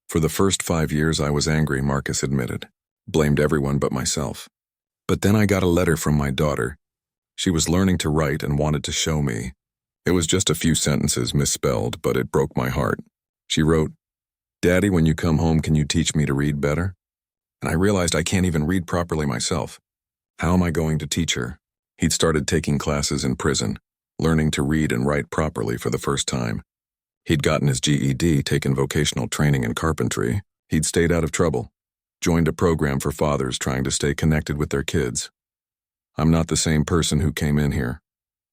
"For the first 5 years I was angry," Marcus admitted. "Blamed everyone but myself. But then I got a letter from my daughter. She was learning to write and wanted to show me. It was just a few sentences misspelled, but it broke my heart. She wrote, 'Daddy, when you come home, can you teach me to read better?' And I realized I can't even read properly myself. How am I going to teach her?" He'd started taking classes in prison, learning to read and write properly for the first time. He'd gotten his GED, taken vocational training in carpentry. He'd stayed out of trouble, joined a program for fathers trying to stay connected with their kids. "I'm not the same person who came in here,"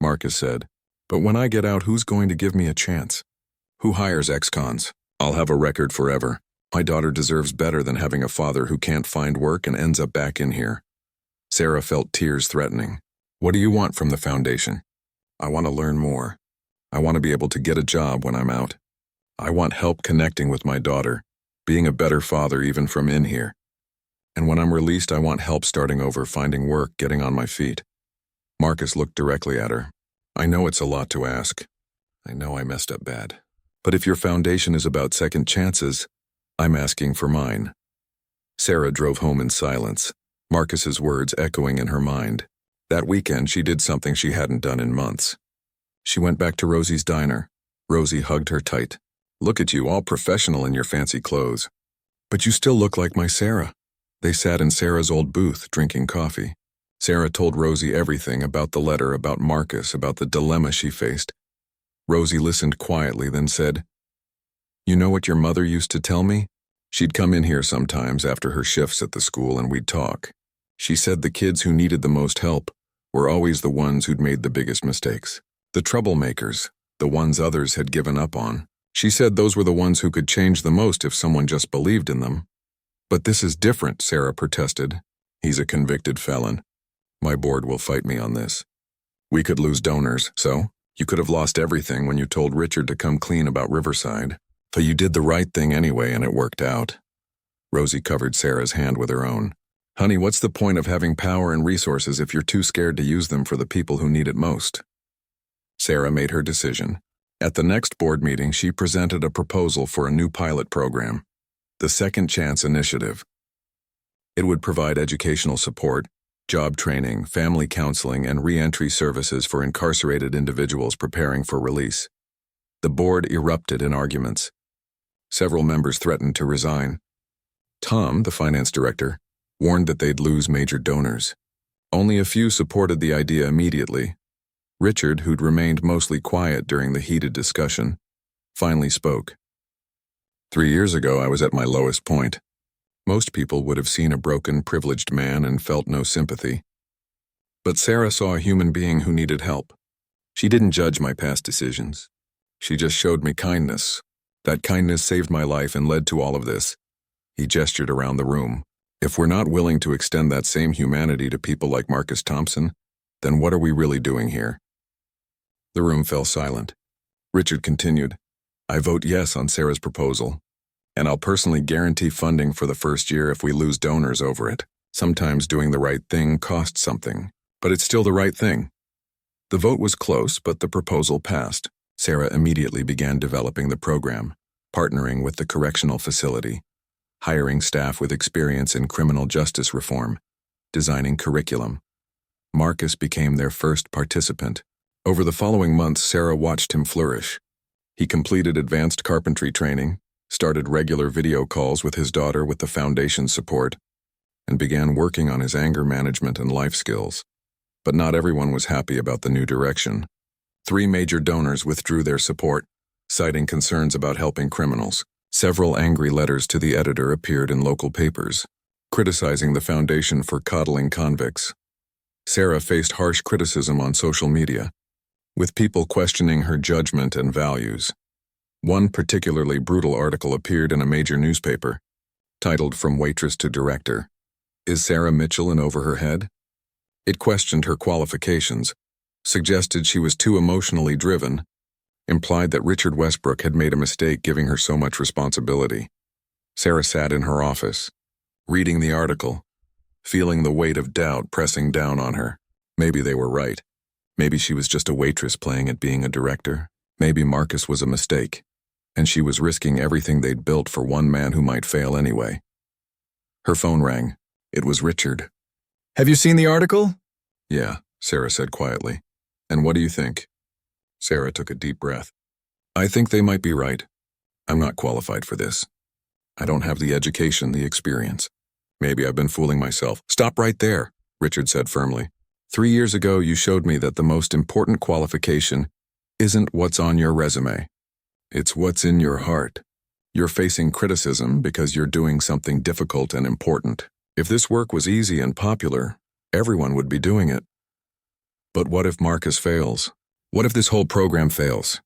Marcus said. "But when I get out, who's going to give me a chance? Who hires ex-cons? I'll have a record forever. My daughter deserves better than having a father who can't find work and ends up back in here." Sarah felt tears threatening. "What do you want from the foundation?" "I want to learn more. I want to be able to get a job when I'm out. I want help connecting with my daughter, being a better father even from in here. And when I'm released, I want help starting over, finding work, getting on my feet." Marcus looked directly at her. "I know it's a lot to ask. I know I messed up bad. But if your foundation is about second chances, I'm asking for mine." Sarah drove home in silence, Marcus's words echoing in her mind. That weekend, she did something she hadn't done in months. She went back to Rosie's diner. Rosie hugged her tight. "Look at you, all professional in your fancy clothes. But you still look like my Sarah." They sat in Sarah's old booth, drinking coffee. Sarah told Rosie everything about the letter, about Marcus, about the dilemma she faced. Rosie listened quietly, then said, "You know what your mother used to tell me? She'd come in here sometimes after her shifts at the school and we'd talk. She said the kids who needed the most help were always the ones who'd made the biggest mistakes. The troublemakers, the ones others had given up on. She said those were the ones who could change the most if someone just believed in them." "But this is different," Sarah protested. "He's a convicted felon. My board will fight me on this. We could lose donors, so you could have lost everything when you told Richard to come clean about Riverside. But you did the right thing anyway, and it worked out." Rosie covered Sarah's hand with her own. "Honey, what's the point of having power and resources if you're too scared to use them for the people who need it most?" Sarah made her decision. At the next board meeting, she presented a proposal for a new pilot program, the Second Chance Initiative. It would provide educational support, job training, family counseling, and re-entry services for incarcerated individuals preparing for release. The board erupted in arguments. Several members threatened to resign. Tom, the finance director, warned that they'd lose major donors. Only a few supported the idea immediately. Richard, who'd remained mostly quiet during the heated discussion, finally spoke. 3 years ago, I was at my lowest point. Most people would have seen a broken, privileged man and felt no sympathy. But Sarah saw a human being who needed help. She didn't judge my past decisions. She just showed me kindness. That kindness saved my life and led to all of this." He gestured around the room. "If we're not willing to extend that same humanity to people like Marcus Thompson, then what are we really doing here?" The room fell silent. Richard continued, "I vote yes on Sarah's proposal, and I'll personally guarantee funding for the first year if we lose donors over it. Sometimes doing the right thing costs something, but it's still the right thing." The vote was close, but the proposal passed. Sarah immediately began developing the program, partnering with the correctional facility, hiring staff with experience in criminal justice reform, designing curriculum. Marcus became their first participant. Over the following months, Sarah watched him flourish. He completed advanced carpentry training, started regular video calls with his daughter with the foundation's support, and began working on his anger management and life skills. But not everyone was happy about the new direction. 3 major donors withdrew their support, citing concerns about helping criminals. Several angry letters to the editor appeared in local papers, criticizing the foundation for coddling convicts. Sarah faced harsh criticism on social media, with people questioning her judgment and values. One particularly brutal article appeared in a major newspaper, titled "From Waitress to Director. Is Sarah Mitchell in over her head?" It questioned her qualifications, suggested she was too emotionally driven, implied that Richard Westbrook had made a mistake giving her so much responsibility. Sarah sat in her office, reading the article, feeling the weight of doubt pressing down on her. Maybe they were right. Maybe she was just a waitress playing at being a director. Maybe Marcus was a mistake, and she was risking everything they'd built for one man who might fail anyway. Her phone rang. It was Richard. "Have you seen the article?" "Yeah," Sarah said quietly. "And what do you think?" Sarah took a deep breath. "I think they might be right. I'm not qualified for this. I don't have the education, the experience. Maybe I've been fooling myself." "Stop right there," Richard said firmly. 3 years ago, you showed me that the most important qualification isn't what's on your resume. It's what's in your heart. You're facing criticism because you're doing something difficult and important. If this work was easy and popular, everyone would be doing it. But what if Marcus fails? What if this whole program fails?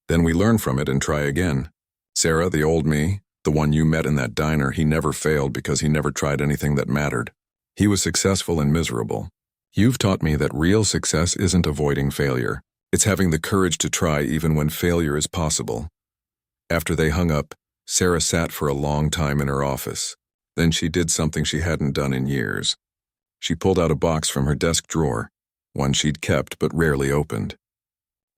Then we learn from it and try again. Sarah, the old me, the one you met in that diner, he never failed because he never tried anything that mattered. He was successful and miserable. You've taught me that real success isn't avoiding failure. It's having the courage to try even when failure is possible. After they hung up, Sarah sat for a long time in her office. Then she did something she hadn't done in years. She pulled out a box from her desk drawer, one she'd kept but rarely opened.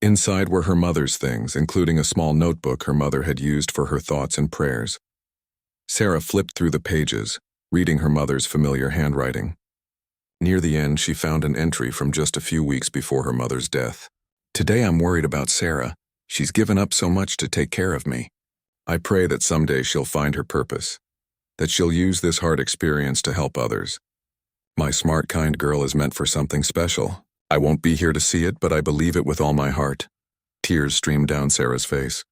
Inside were her mother's things, including a small notebook her mother had used for her thoughts and prayers. Sarah flipped through the pages, reading her mother's familiar handwriting. Near the end, she found an entry from just a few weeks before her mother's death. "Today I'm worried about Sarah. She's given up so much to take care of me. I pray that someday she'll find her purpose, that she'll use this hard experience to help others. My smart, kind girl is meant for something special. I won't be here to see it, but I believe it with all my heart." Tears streamed down Sarah's face.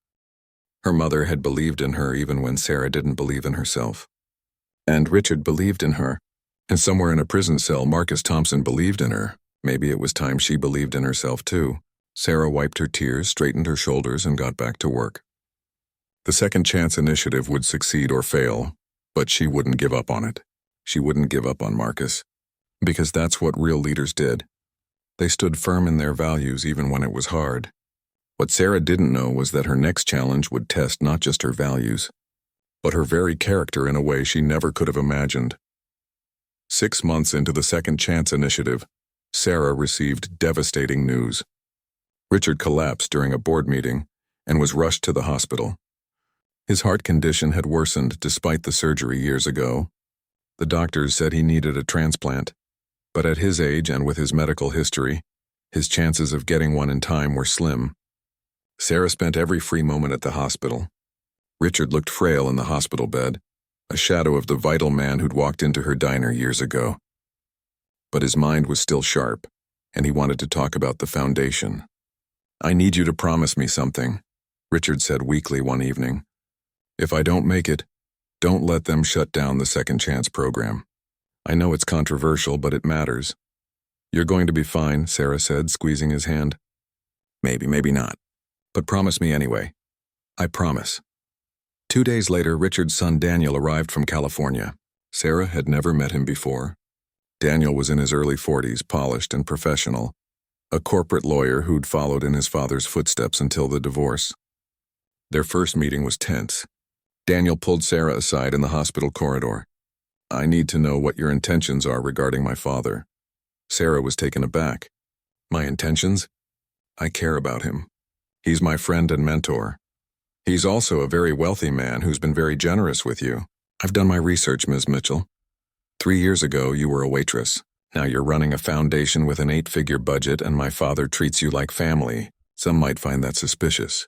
Her mother had believed in her even when Sarah didn't believe in herself. And Richard believed in her. And somewhere in a prison cell, Marcus Thompson believed in her. Maybe it was time she believed in herself too. Sarah wiped her tears, straightened her shoulders, and got back to work. The Second Chance initiative would succeed or fail, but she wouldn't give up on it. She wouldn't give up on Marcus. Because that's what real leaders did. They stood firm in their values even when it was hard. What Sarah didn't know was that her next challenge would test not just her values, but her very character in a way she never could have imagined. 6 months into the Second Chance initiative, Sarah received devastating news. Richard collapsed during a board meeting and was rushed to the hospital. His heart condition had worsened despite the surgery years ago. The doctors said he needed a transplant, but at his age and with his medical history, his chances of getting one in time were slim. Sarah spent every free moment at the hospital. Richard looked frail in the hospital bed, a shadow of the vital man who'd walked into her diner years ago. But his mind was still sharp, and he wanted to talk about the foundation. "I need you to promise me something," Richard said weakly one evening. "If I don't make it, don't let them shut down the Second Chance program. I know it's controversial, but it matters." "You're going to be fine," Sarah said, squeezing his hand. "Maybe, maybe not. But promise me anyway." "I promise." 2 days later, Richard's son Daniel arrived from California. Sarah had never met him before. Daniel was in his early 40s, polished and professional, a corporate lawyer who'd followed in his father's footsteps until the divorce. Their first meeting was tense. Daniel pulled Sarah aside in the hospital corridor. "I need to know what your intentions are regarding my father." Sarah was taken aback. "My intentions? I care about him. He's my friend and mentor. He's also a very wealthy man who's been very generous with you. I've done my research, Ms. Mitchell. 3 years ago, you were a waitress. Now you're running a foundation with an 8-figure budget, and my father treats you like family. Some might find that suspicious."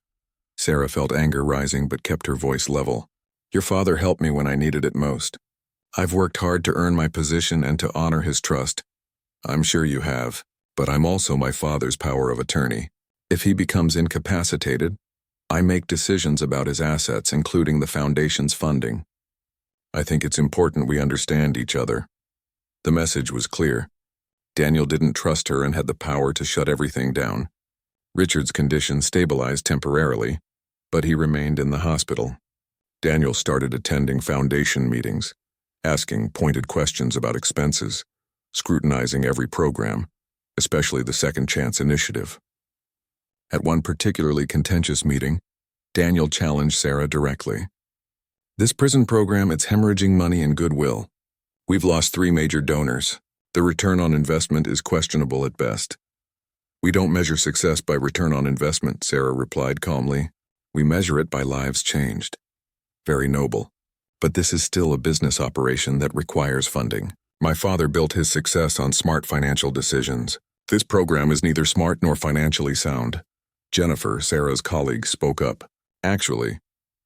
Sarah felt anger rising but kept her voice level. "Your father helped me when I needed it most. I've worked hard to earn my position and to honor his trust. I'm sure you have, but I'm also my father's power of attorney. If he becomes incapacitated, I make decisions about his assets, including the foundation's funding. I think it's important we understand each other." The message was clear. Daniel didn't trust her and had the power to shut everything down. Richard's condition stabilized temporarily, but he remained in the hospital. Daniel started attending foundation meetings, asking pointed questions about expenses, scrutinizing every program, especially the Second Chance initiative. At one particularly contentious meeting, Daniel challenged Sarah directly. "This prison program, it's hemorrhaging money and goodwill. We've lost 3 major donors. The return on investment is questionable at best." "We don't measure success by return on investment," Sarah replied calmly. "We measure it by lives changed." "Very noble. But this is still a business operation that requires funding. My father built his success on smart financial decisions. This program is neither smart nor financially sound." Jennifer, Sarah's colleague, spoke up. "Actually,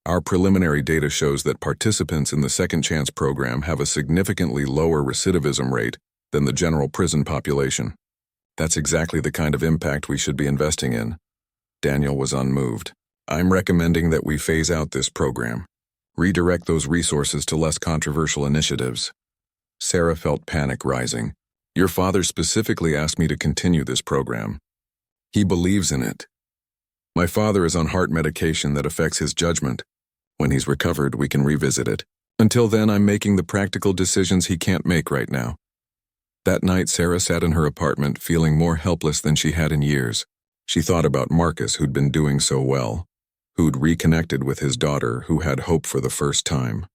our preliminary data shows that participants in the Second Chance program have a significantly lower recidivism rate than the general prison population. That's exactly the kind of impact we should be investing in." Daniel was unmoved. "I'm recommending that we phase out this program. Redirect those resources to less controversial initiatives. Sarah felt panic rising. Your father specifically asked me to continue this program. He believes in it. My father is on heart medication that affects his judgment. When he's recovered, we can revisit it. Until then, I'm making the practical decisions he can't make right now. That night, Sarah sat in her apartment, feeling more helpless than she had in years. She thought about Marcus, who'd been doing so well, who'd reconnected with his daughter, who had hope for the first time.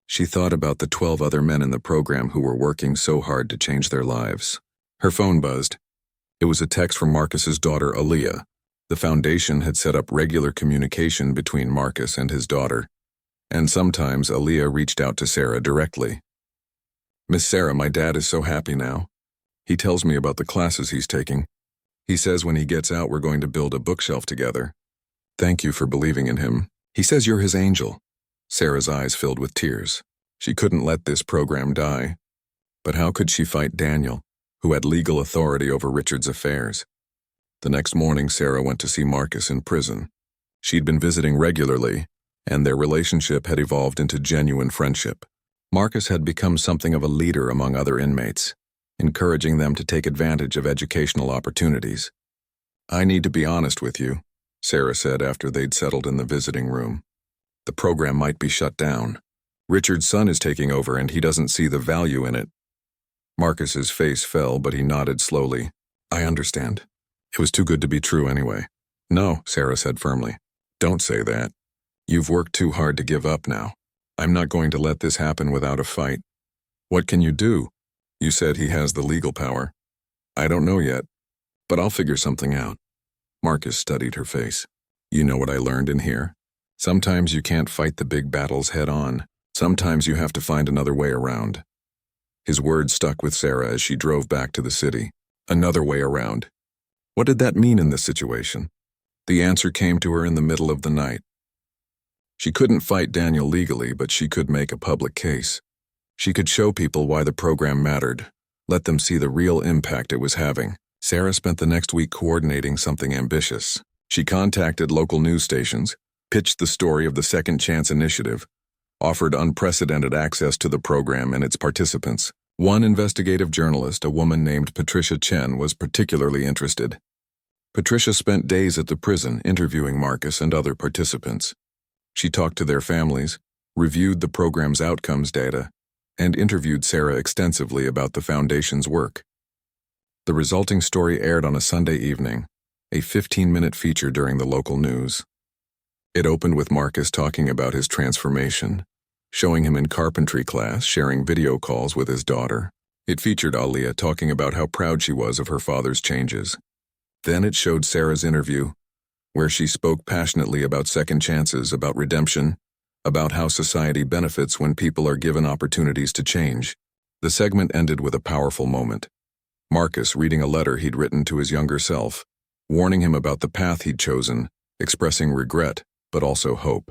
She thought about the 12 other men in the program who were working so hard to change their lives. Her phone buzzed. It was a text from Marcus's daughter, Aaliyah. The foundation had set up regular communication between Marcus and his daughter, and sometimes Aaliyah reached out to Sarah directly. Miss Sarah, my dad is so happy now. He tells me about the classes he's taking. He says when he gets out, we're going to build a bookshelf together. Thank you for believing in him. He says you're his angel. Sarah's eyes filled with tears. She couldn't let this program die. But how could she fight Daniel, who had legal authority over Richard's affairs? The next morning, Sarah went to see Marcus in prison. She'd been visiting regularly, and their relationship had evolved into genuine friendship. Marcus had become something of a leader among other inmates, encouraging them to take advantage of educational opportunities. I need to be honest with you, Sarah said after they'd settled in the visiting room. The program might be shut down. Richard's son is taking over and he doesn't see the value in it. Marcus's face fell, but he nodded slowly. I understand. It was too good to be true anyway. No, Sarah said firmly. Don't say that. You've worked too hard to give up now. I'm not going to let this happen without a fight. What can you do? You said he has the legal power. I don't know yet, but I'll figure something out. Marcus studied her face. You know what I learned in here? Sometimes you can't fight the big battles head on. Sometimes you have to find another way around. His words stuck with Sarah as she drove back to the city. Another way around. What did that mean in this situation? The answer came to her in the middle of the night. She couldn't fight Daniel legally, but she could make a public case. She could show people why the program mattered, let them see the real impact it was having. Sarah spent the next week coordinating something ambitious. She contacted local news stations, pitched the story of the Second Chance Initiative, offered unprecedented access to the program and its participants. One investigative journalist, a woman named Patricia Chen, was particularly interested. Patricia spent days at the prison interviewing Marcus and other participants. She talked to their families, reviewed the program's outcomes data, and interviewed Sarah extensively about the foundation's work. The resulting story aired on a Sunday evening, a 15-minute feature during the local news. It opened with Marcus talking about his transformation, showing him in carpentry class, sharing video calls with his daughter. It featured Aaliyah talking about how proud she was of her father's changes. Then it showed Sarah's interview, where she spoke passionately about second chances, about redemption, about how society benefits when people are given opportunities to change. The segment ended with a powerful moment. Marcus reading a letter he'd written to his younger self, warning him about the path he'd chosen, expressing regret, but also hope.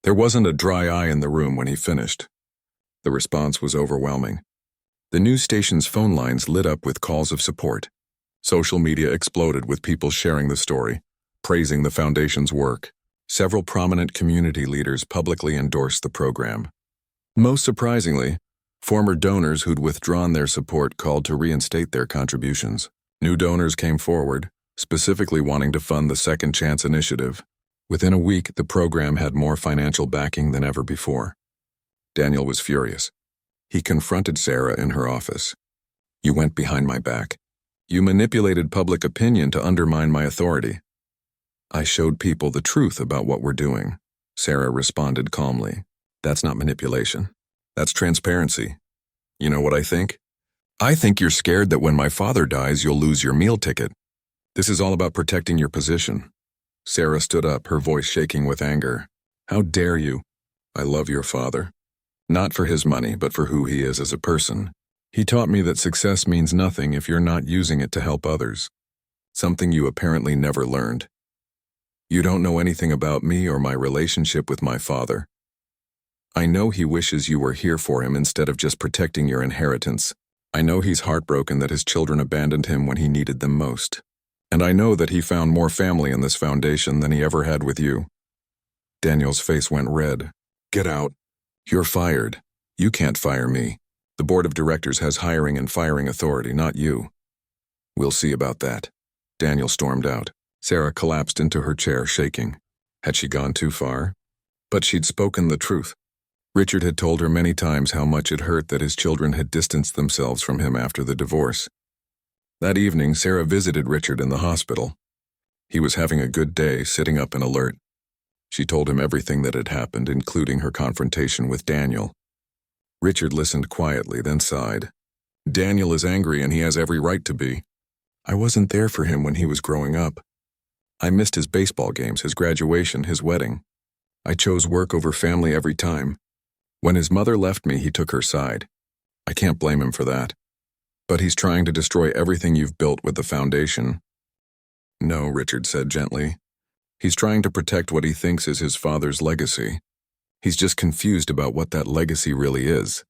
There wasn't a dry eye in the room when he finished. The response was overwhelming. The news station's phone lines lit up with calls of support. Social media exploded with people sharing the story, praising the foundation's work. Several prominent community leaders publicly endorsed the program. Most surprisingly, former donors who'd withdrawn their support called to reinstate their contributions. New donors came forward, specifically wanting to fund the Second Chance Initiative. Within a week, the program had more financial backing than ever before. Daniel was furious. He confronted Sarah in her office. You went behind my back. You manipulated public opinion to undermine my authority. I showed people the truth about what we're doing. Sarah responded calmly. That's not manipulation. That's transparency. You know what I think? I think you're scared that when my father dies, you'll lose your meal ticket. This is all about protecting your position. Sarah stood up, her voice shaking with anger. How dare you? I love your father. Not for his money, but for who he is as a person. He taught me that success means nothing if you're not using it to help others. Something you apparently never learned. You don't know anything about me or my relationship with my father. I know he wishes you were here for him instead of just protecting your inheritance. I know he's heartbroken that his children abandoned him when he needed them most. And I know that he found more family in this foundation than he ever had with you. Daniel's face went red. Get out. You're fired. You can't fire me. The board of directors has hiring and firing authority, not you. We'll see about that. Daniel stormed out. Sarah collapsed into her chair, shaking. Had she gone too far? But she'd spoken the truth. Richard had told her many times how much it hurt that his children had distanced themselves from him after the divorce. That evening, Sarah visited Richard in the hospital. He was having a good day, sitting up and alert. She told him everything that had happened, including her confrontation with Daniel. Richard listened quietly, then sighed. Daniel is angry and he has every right to be. I wasn't there for him when he was growing up. I missed his baseball games, his graduation, his wedding. I chose work over family every time. When his mother left me, he took her side. I can't blame him for that. But he's trying to destroy everything you've built with the foundation. No, Richard said gently. He's trying to protect what he thinks is his father's legacy. He's just confused about what that legacy really is.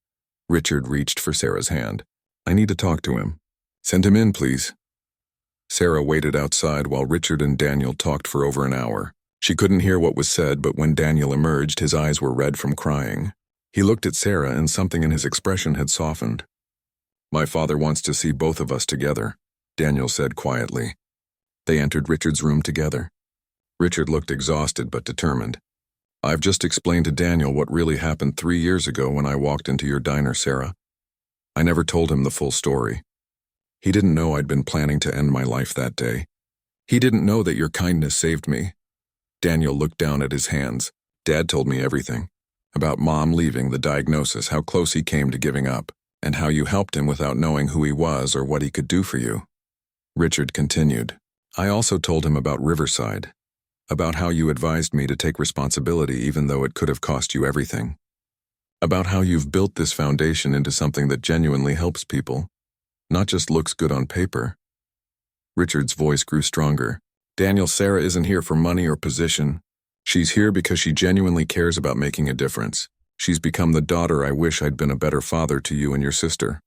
Richard reached for Sarah's hand. I need to talk to him. Send him in, please. Sarah waited outside while Richard and Daniel talked for over an hour. She couldn't hear what was said, but when Daniel emerged, his eyes were red from crying. He looked at Sarah, and something in his expression had softened. My father wants to see both of us together, Daniel said quietly. They entered Richard's room together. Richard looked exhausted but determined. I've just explained to Daniel what really happened 3 years ago when I walked into your diner, Sarah. I never told him the full story. He didn't know I'd been planning to end my life that day. He didn't know that your kindness saved me. Daniel looked down at his hands. Dad told me everything. About Mom leaving, the diagnosis, how close he came to giving up, and how you helped him without knowing who he was or what he could do for you. Richard continued. I also told him about Riverside, about how you advised me to take responsibility even though it could have cost you everything. About how you've built this foundation into something that genuinely helps people, not just looks good on paper. Richard's voice grew stronger. Daniel, Sarah isn't here for money or position. She's here because she genuinely cares about making a difference. She's become the daughter I wish I'd been a better father to you and your sister.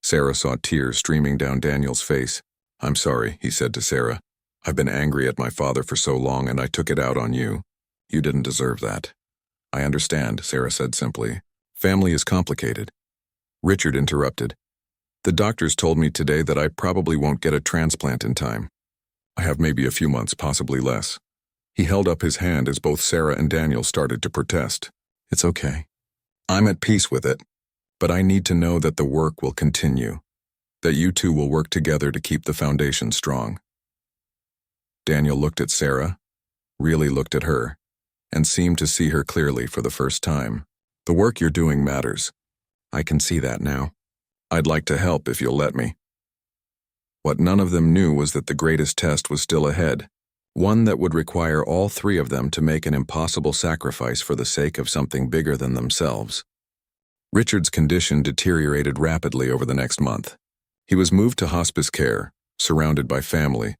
Sarah saw tears streaming down Daniel's face. I'm sorry, he said to Sarah. I've been angry at my father for so long and I took it out on you. You didn't deserve that. I understand, Sarah said simply. Family is complicated. Richard interrupted. The doctors told me today that I probably won't get a transplant in time. I have maybe a few months, possibly less. He held up his hand as both Sarah and Daniel started to protest. It's okay. I'm at peace with it, but I need to know that the work will continue, that you two will work together to keep the foundation strong. Daniel looked at Sarah, really looked at her, and seemed to see her clearly for the first time. The work you're doing matters. I can see that now. I'd like to help if you'll let me. What none of them knew was that the greatest test was still ahead, one that would require all three of them to make an impossible sacrifice for the sake of something bigger than themselves. Richard's condition deteriorated rapidly over the next month. He was moved to hospice care, surrounded by family,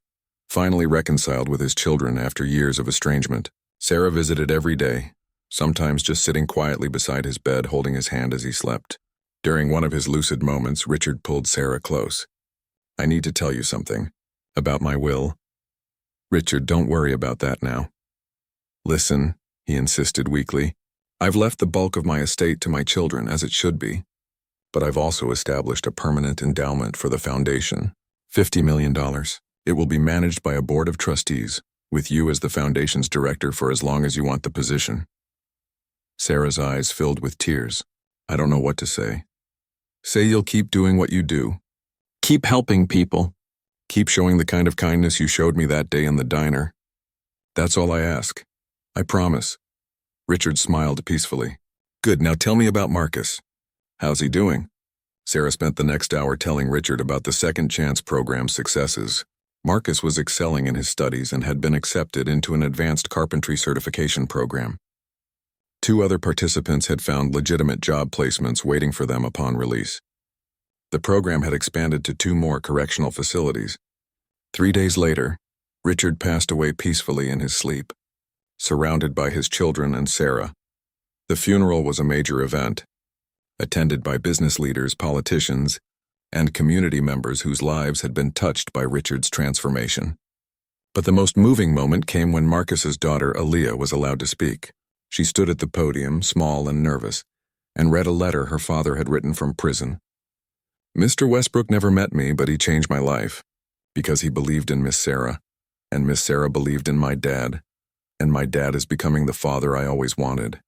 finally reconciled with his children after years of estrangement. Sarah visited every day, sometimes just sitting quietly beside his bed holding his hand as he slept. During one of his lucid moments, Richard pulled Sarah close. I need to tell you something. About my will. Richard, don't worry about that now. Listen, he insisted weakly. I've left the bulk of my estate to my children, as it should be. But I've also established a permanent endowment for the foundation. $50 million. It will be managed by a board of trustees, with you as the foundation's director for as long as you want the position. Sarah's eyes filled with tears. I don't know what to say. Say you'll keep doing what you do. Keep helping people. Keep showing the kind of kindness you showed me that day in the diner. That's all I ask. I promise. Richard smiled peacefully. Good, now tell me about Marcus. How's he doing? Sarah spent the next hour telling Richard about the Second Chance program's successes. Marcus was excelling in his studies and had been accepted into an advanced carpentry certification program. 2 other participants had found legitimate job placements waiting for them upon release. The program had expanded to 2 more correctional facilities. 3 days later, Richard passed away peacefully in his sleep, surrounded by his children and Sarah. The funeral was a major event, attended by business leaders, politicians, and community members whose lives had been touched by Richard's transformation. But the most moving moment came when Marcus's daughter, Aaliyah, was allowed to speak. She stood at the podium, small and nervous, and read a letter her father had written from prison. Mr. Westbrook never met me, but he changed my life, because he believed in Miss Sarah, and Miss Sarah believed in my dad, and my dad is becoming the father I always wanted.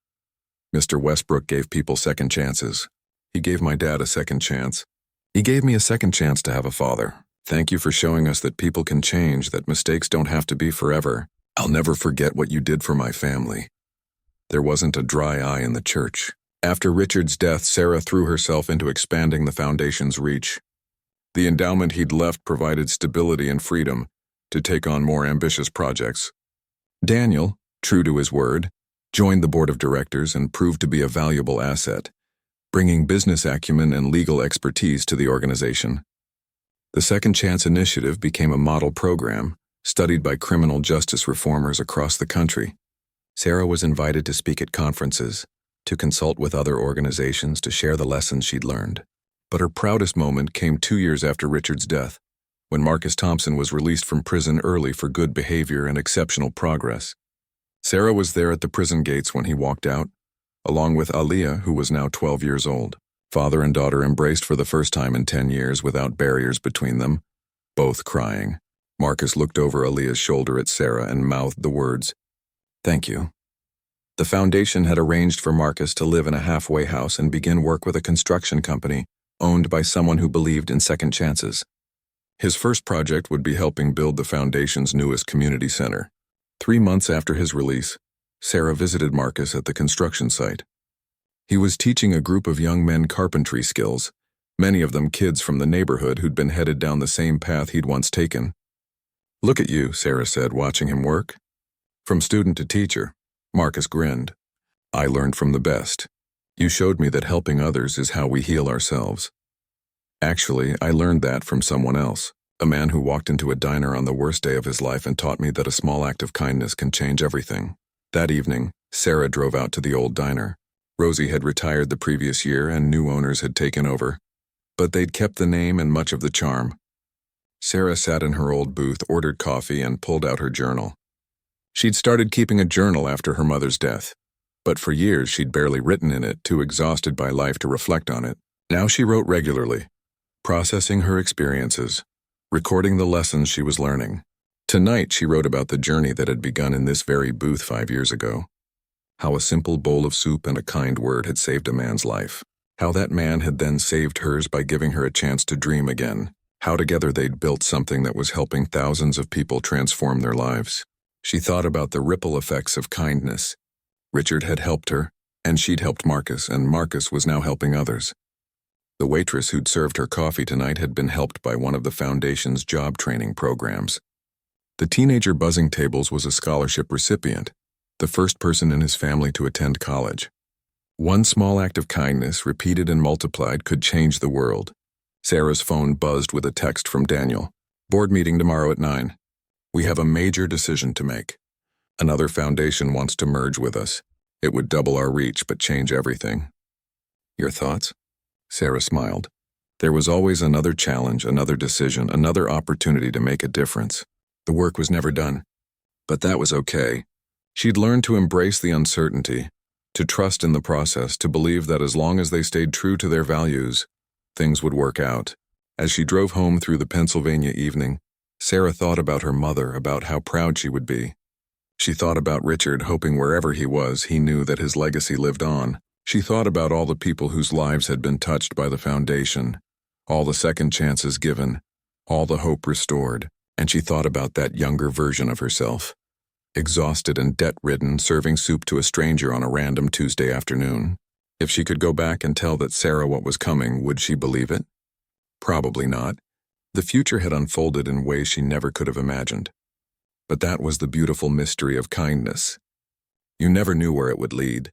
Mr. Westbrook gave people second chances. He gave my dad a second chance. He gave me a second chance to have a father. Thank you for showing us that people can change, that mistakes don't have to be forever. I'll never forget what you did for my family. There wasn't a dry eye in the church. After Richard's death, Sarah threw herself into expanding the foundation's reach. The endowment he'd left provided stability and freedom to take on more ambitious projects. Daniel, true to his word, joined the board of directors and proved to be a valuable asset, bringing business acumen and legal expertise to the organization. The Second Chance Initiative became a model program studied by criminal justice reformers across the country. Sarah was invited to speak at conferences, to consult with other organizations to share the lessons she'd learned. But her proudest moment came 2 years after Richard's death, when Marcus Thompson was released from prison early for good behavior and exceptional progress. Sarah was there at the prison gates when he walked out, along with Aaliyah, who was now 12 years old. Father and daughter embraced for the first time in 10 years without barriers between them, both crying. Marcus looked over Aaliyah's shoulder at Sarah and mouthed the words, "Thank you." The foundation had arranged for Marcus to live in a halfway house and begin work with a construction company owned by someone who believed in second chances. His first project would be helping build the foundation's newest community center. 3 months after his release, Sarah visited Marcus at the construction site. He was teaching a group of young men carpentry skills, many of them kids from the neighborhood who'd been headed down the same path he'd once taken. "Look at you," Sarah said, watching him work. From student to teacher, Marcus grinned. "I learned from the best. You showed me that helping others is how we heal ourselves." "Actually, I learned that from someone else, a man who walked into a diner on the worst day of his life and taught me that a small act of kindness can change everything." That evening, Sarah drove out to the old diner. Rosie had retired the previous year and new owners had taken over, but they'd kept the name and much of the charm. Sarah sat in her old booth, ordered coffee, and pulled out her journal. She'd started keeping a journal after her mother's death, but for years she'd barely written in it, too exhausted by life to reflect on it. Now she wrote regularly, processing her experiences, recording the lessons she was learning. Tonight she wrote about the journey that had begun in this very booth 5 years ago. How a simple bowl of soup and a kind word had saved a man's life. How that man had then saved hers by giving her a chance to dream again. How together they'd built something that was helping thousands of people transform their lives. She thought about the ripple effects of kindness. Richard had helped her, and she'd helped Marcus, and Marcus was now helping others. The waitress who'd served her coffee tonight had been helped by one of the foundation's job training programs. The teenager buzzing tables was a scholarship recipient, the first person in his family to attend college. One small act of kindness, repeated and multiplied, could change the world. Sarah's phone buzzed with a text from Daniel. "Board meeting tomorrow at 9. We have a major decision to make. Another foundation wants to merge with us. It would double our reach but change everything. Your thoughts?" Sarah smiled. There was always another challenge, another decision, another opportunity to make a difference. The work was never done. But that was okay. She'd learned to embrace the uncertainty, to trust in the process, to believe that as long as they stayed true to their values, things would work out. As she drove home through the Pennsylvania evening, Sarah thought about her mother, about how proud she would be. She thought about Richard, hoping wherever he was, he knew that his legacy lived on. She thought about all the people whose lives had been touched by the foundation, all the second chances given, all the hope restored, and she thought about that younger version of herself, exhausted and debt-ridden, serving soup to a stranger on a random Tuesday afternoon. If she could go back and tell that Sarah what was coming, would she believe it? Probably not. The future had unfolded in ways she never could have imagined. But that was the beautiful mystery of kindness. You never knew where it would lead.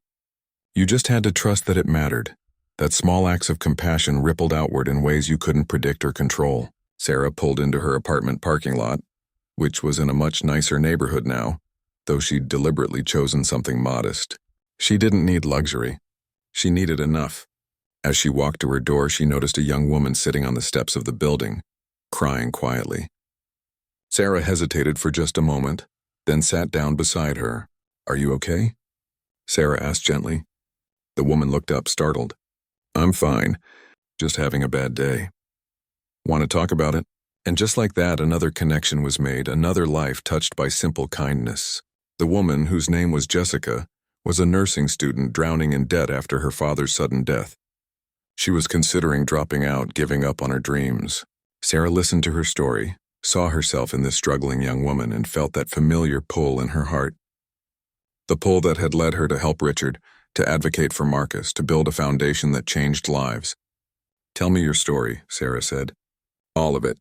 You just had to trust that it mattered, that small acts of compassion rippled outward in ways you couldn't predict or control. Sarah pulled into her apartment parking lot, which was in a much nicer neighborhood now, though she'd deliberately chosen something modest. She didn't need luxury. She needed enough. As she walked to her door, she noticed a young woman sitting on the steps of the building, crying quietly. Sarah hesitated for just a moment, then sat down beside her. "Are you okay?" Sarah asked gently. The woman looked up, startled. "I'm fine, just having a bad day." "Want to talk about it?" And just like that, another connection was made, another life touched by simple kindness. The woman, whose name was Jessica, was a nursing student drowning in debt after her father's sudden death. She was considering dropping out, giving up on her dreams. Sarah listened to her story, saw herself in this struggling young woman, and felt that familiar pull in her heart. The pull that had led her to help Richard, to advocate for Marcus, to build a foundation that changed lives. "Tell me your story," Sarah said. "All of it.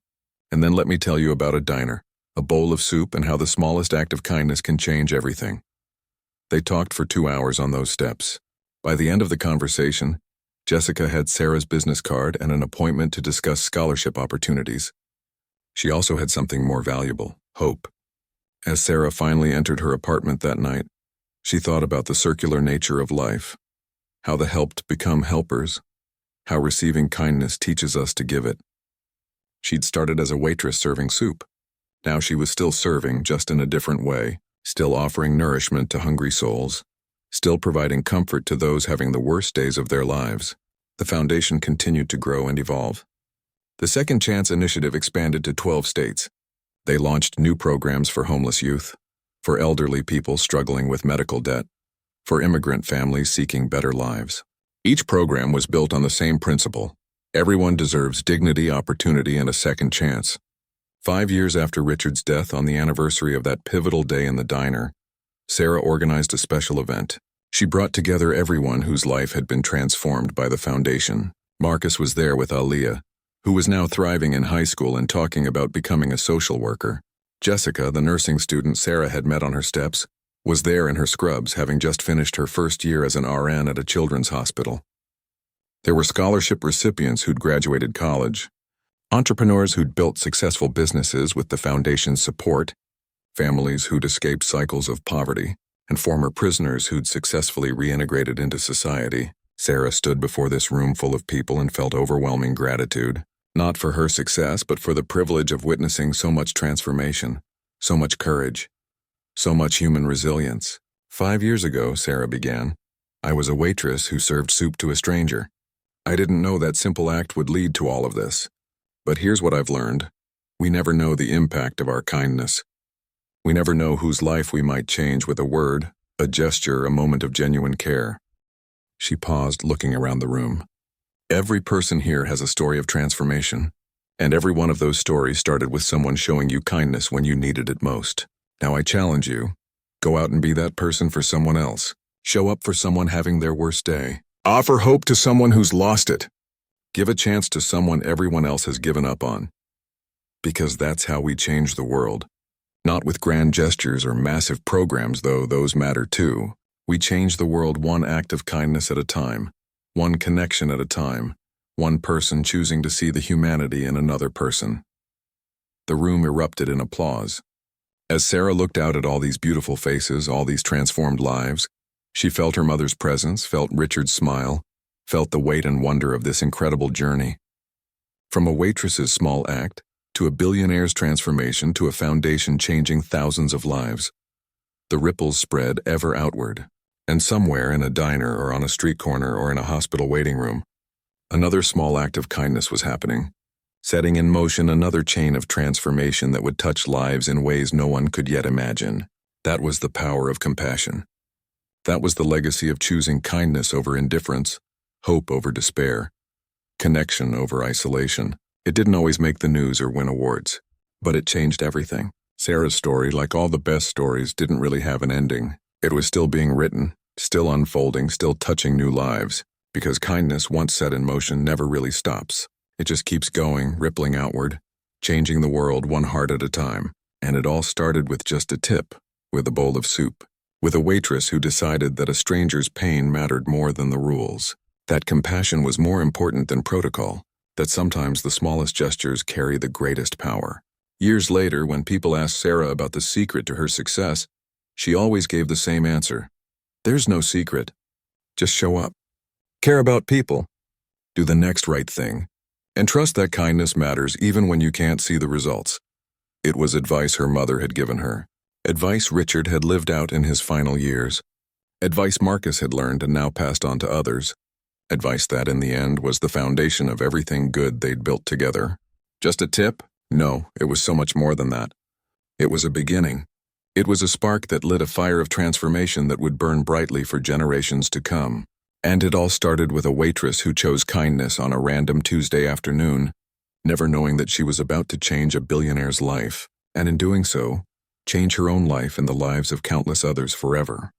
And then let me tell you about a diner, a bowl of soup, and how the smallest act of kindness can change everything." They talked for 2 hours on those steps. By the end of the conversation, Jessica had Sarah's business card and an appointment to discuss scholarship opportunities. She also had something more valuable, hope. As Sarah finally entered her apartment that night, she thought about the circular nature of life, how the helped become helpers, how receiving kindness teaches us to give it. She'd started as a waitress serving soup. Now she was still serving, just in a different way, still offering nourishment to hungry souls, still providing comfort to those having the worst days of their lives. The foundation continued to grow and evolve. The Second Chance initiative expanded to 12 states. They launched new programs for homeless youth, for elderly people struggling with medical debt, for immigrant families seeking better lives. Each program was built on the same principle: everyone deserves dignity, opportunity, and a second chance. 5 years after Richard's death, on the anniversary of that pivotal day in the diner, Sarah organized a special event. She brought together everyone whose life had been transformed by the foundation. Marcus was there with Aaliyah, who was now thriving in high school and talking about becoming a social worker. Jessica, the nursing student Sarah had met on her steps, was there in her scrubs, having just finished her first year as an RN at a children's hospital. There were scholarship recipients who'd graduated college, entrepreneurs who'd built successful businesses with the foundation's support, families who'd escaped cycles of poverty, and former prisoners who'd successfully reintegrated into society. Sarah stood before this room full of people and felt overwhelming gratitude, not for her success, but for the privilege of witnessing so much transformation, so much courage, so much human resilience. 5 years ago, Sarah began, I was a waitress who served soup to a stranger. I didn't know that simple act would lead to all of this. But here's what I've learned. We never know the impact of our kindness. We never know whose life we might change with a word, a gesture, a moment of genuine care. She paused, looking around the room. Every person here has a story of transformation, and every one of those stories started with someone showing you kindness when you needed it most. Now I challenge you, go out and be that person for someone else. Show up for someone having their worst day. Offer hope to someone who's lost it. Give a chance to someone everyone else has given up on. Because that's how we change the world. Not with grand gestures or massive programs, though those matter too. We change the world one act of kindness at a time, one connection at a time, one person choosing to see the humanity in another person. The room erupted in applause. As Sarah looked out at all these beautiful faces, all these transformed lives, she felt her mother's presence, felt Richard's smile, felt the weight and wonder of this incredible journey. From a waitress's small act, to a billionaire's transformation, to a foundation changing thousands of lives. The ripples spread ever outward, and somewhere in a diner or on a street corner or in a hospital waiting room, another small act of kindness was happening, setting in motion another chain of transformation that would touch lives in ways no one could yet imagine. That was the power of compassion. That was the legacy of choosing kindness over indifference, hope over despair, connection over isolation. It didn't always make the news or win awards, but it changed everything. Sarah's story, like all the best stories, didn't really have an ending. It was still being written, still unfolding, still touching new lives, because kindness, once set in motion, never really stops. It just keeps going, rippling outward, changing the world one heart at a time. And it all started with just a tip, with a bowl of soup, with a waitress who decided that a stranger's pain mattered more than the rules, that compassion was more important than protocol, that sometimes the smallest gestures carry the greatest power. Years later, when people asked Sarah about the secret to her success, she always gave the same answer. There's no secret. Just show up. Care about people. Do the next right thing. And trust that kindness matters even when you can't see the results. It was advice her mother had given her. Advice Richard had lived out in his final years. Advice Marcus had learned and now passed on to others. Advice that, in the end, was the foundation of everything good they'd built together. Just a tip? No, it was so much more than that. It was a beginning. It was a spark that lit a fire of transformation that would burn brightly for generations to come. And it all started with a waitress who chose kindness on a random Tuesday afternoon, never knowing that she was about to change a billionaire's life, and in doing so, change her own life and the lives of countless others forever.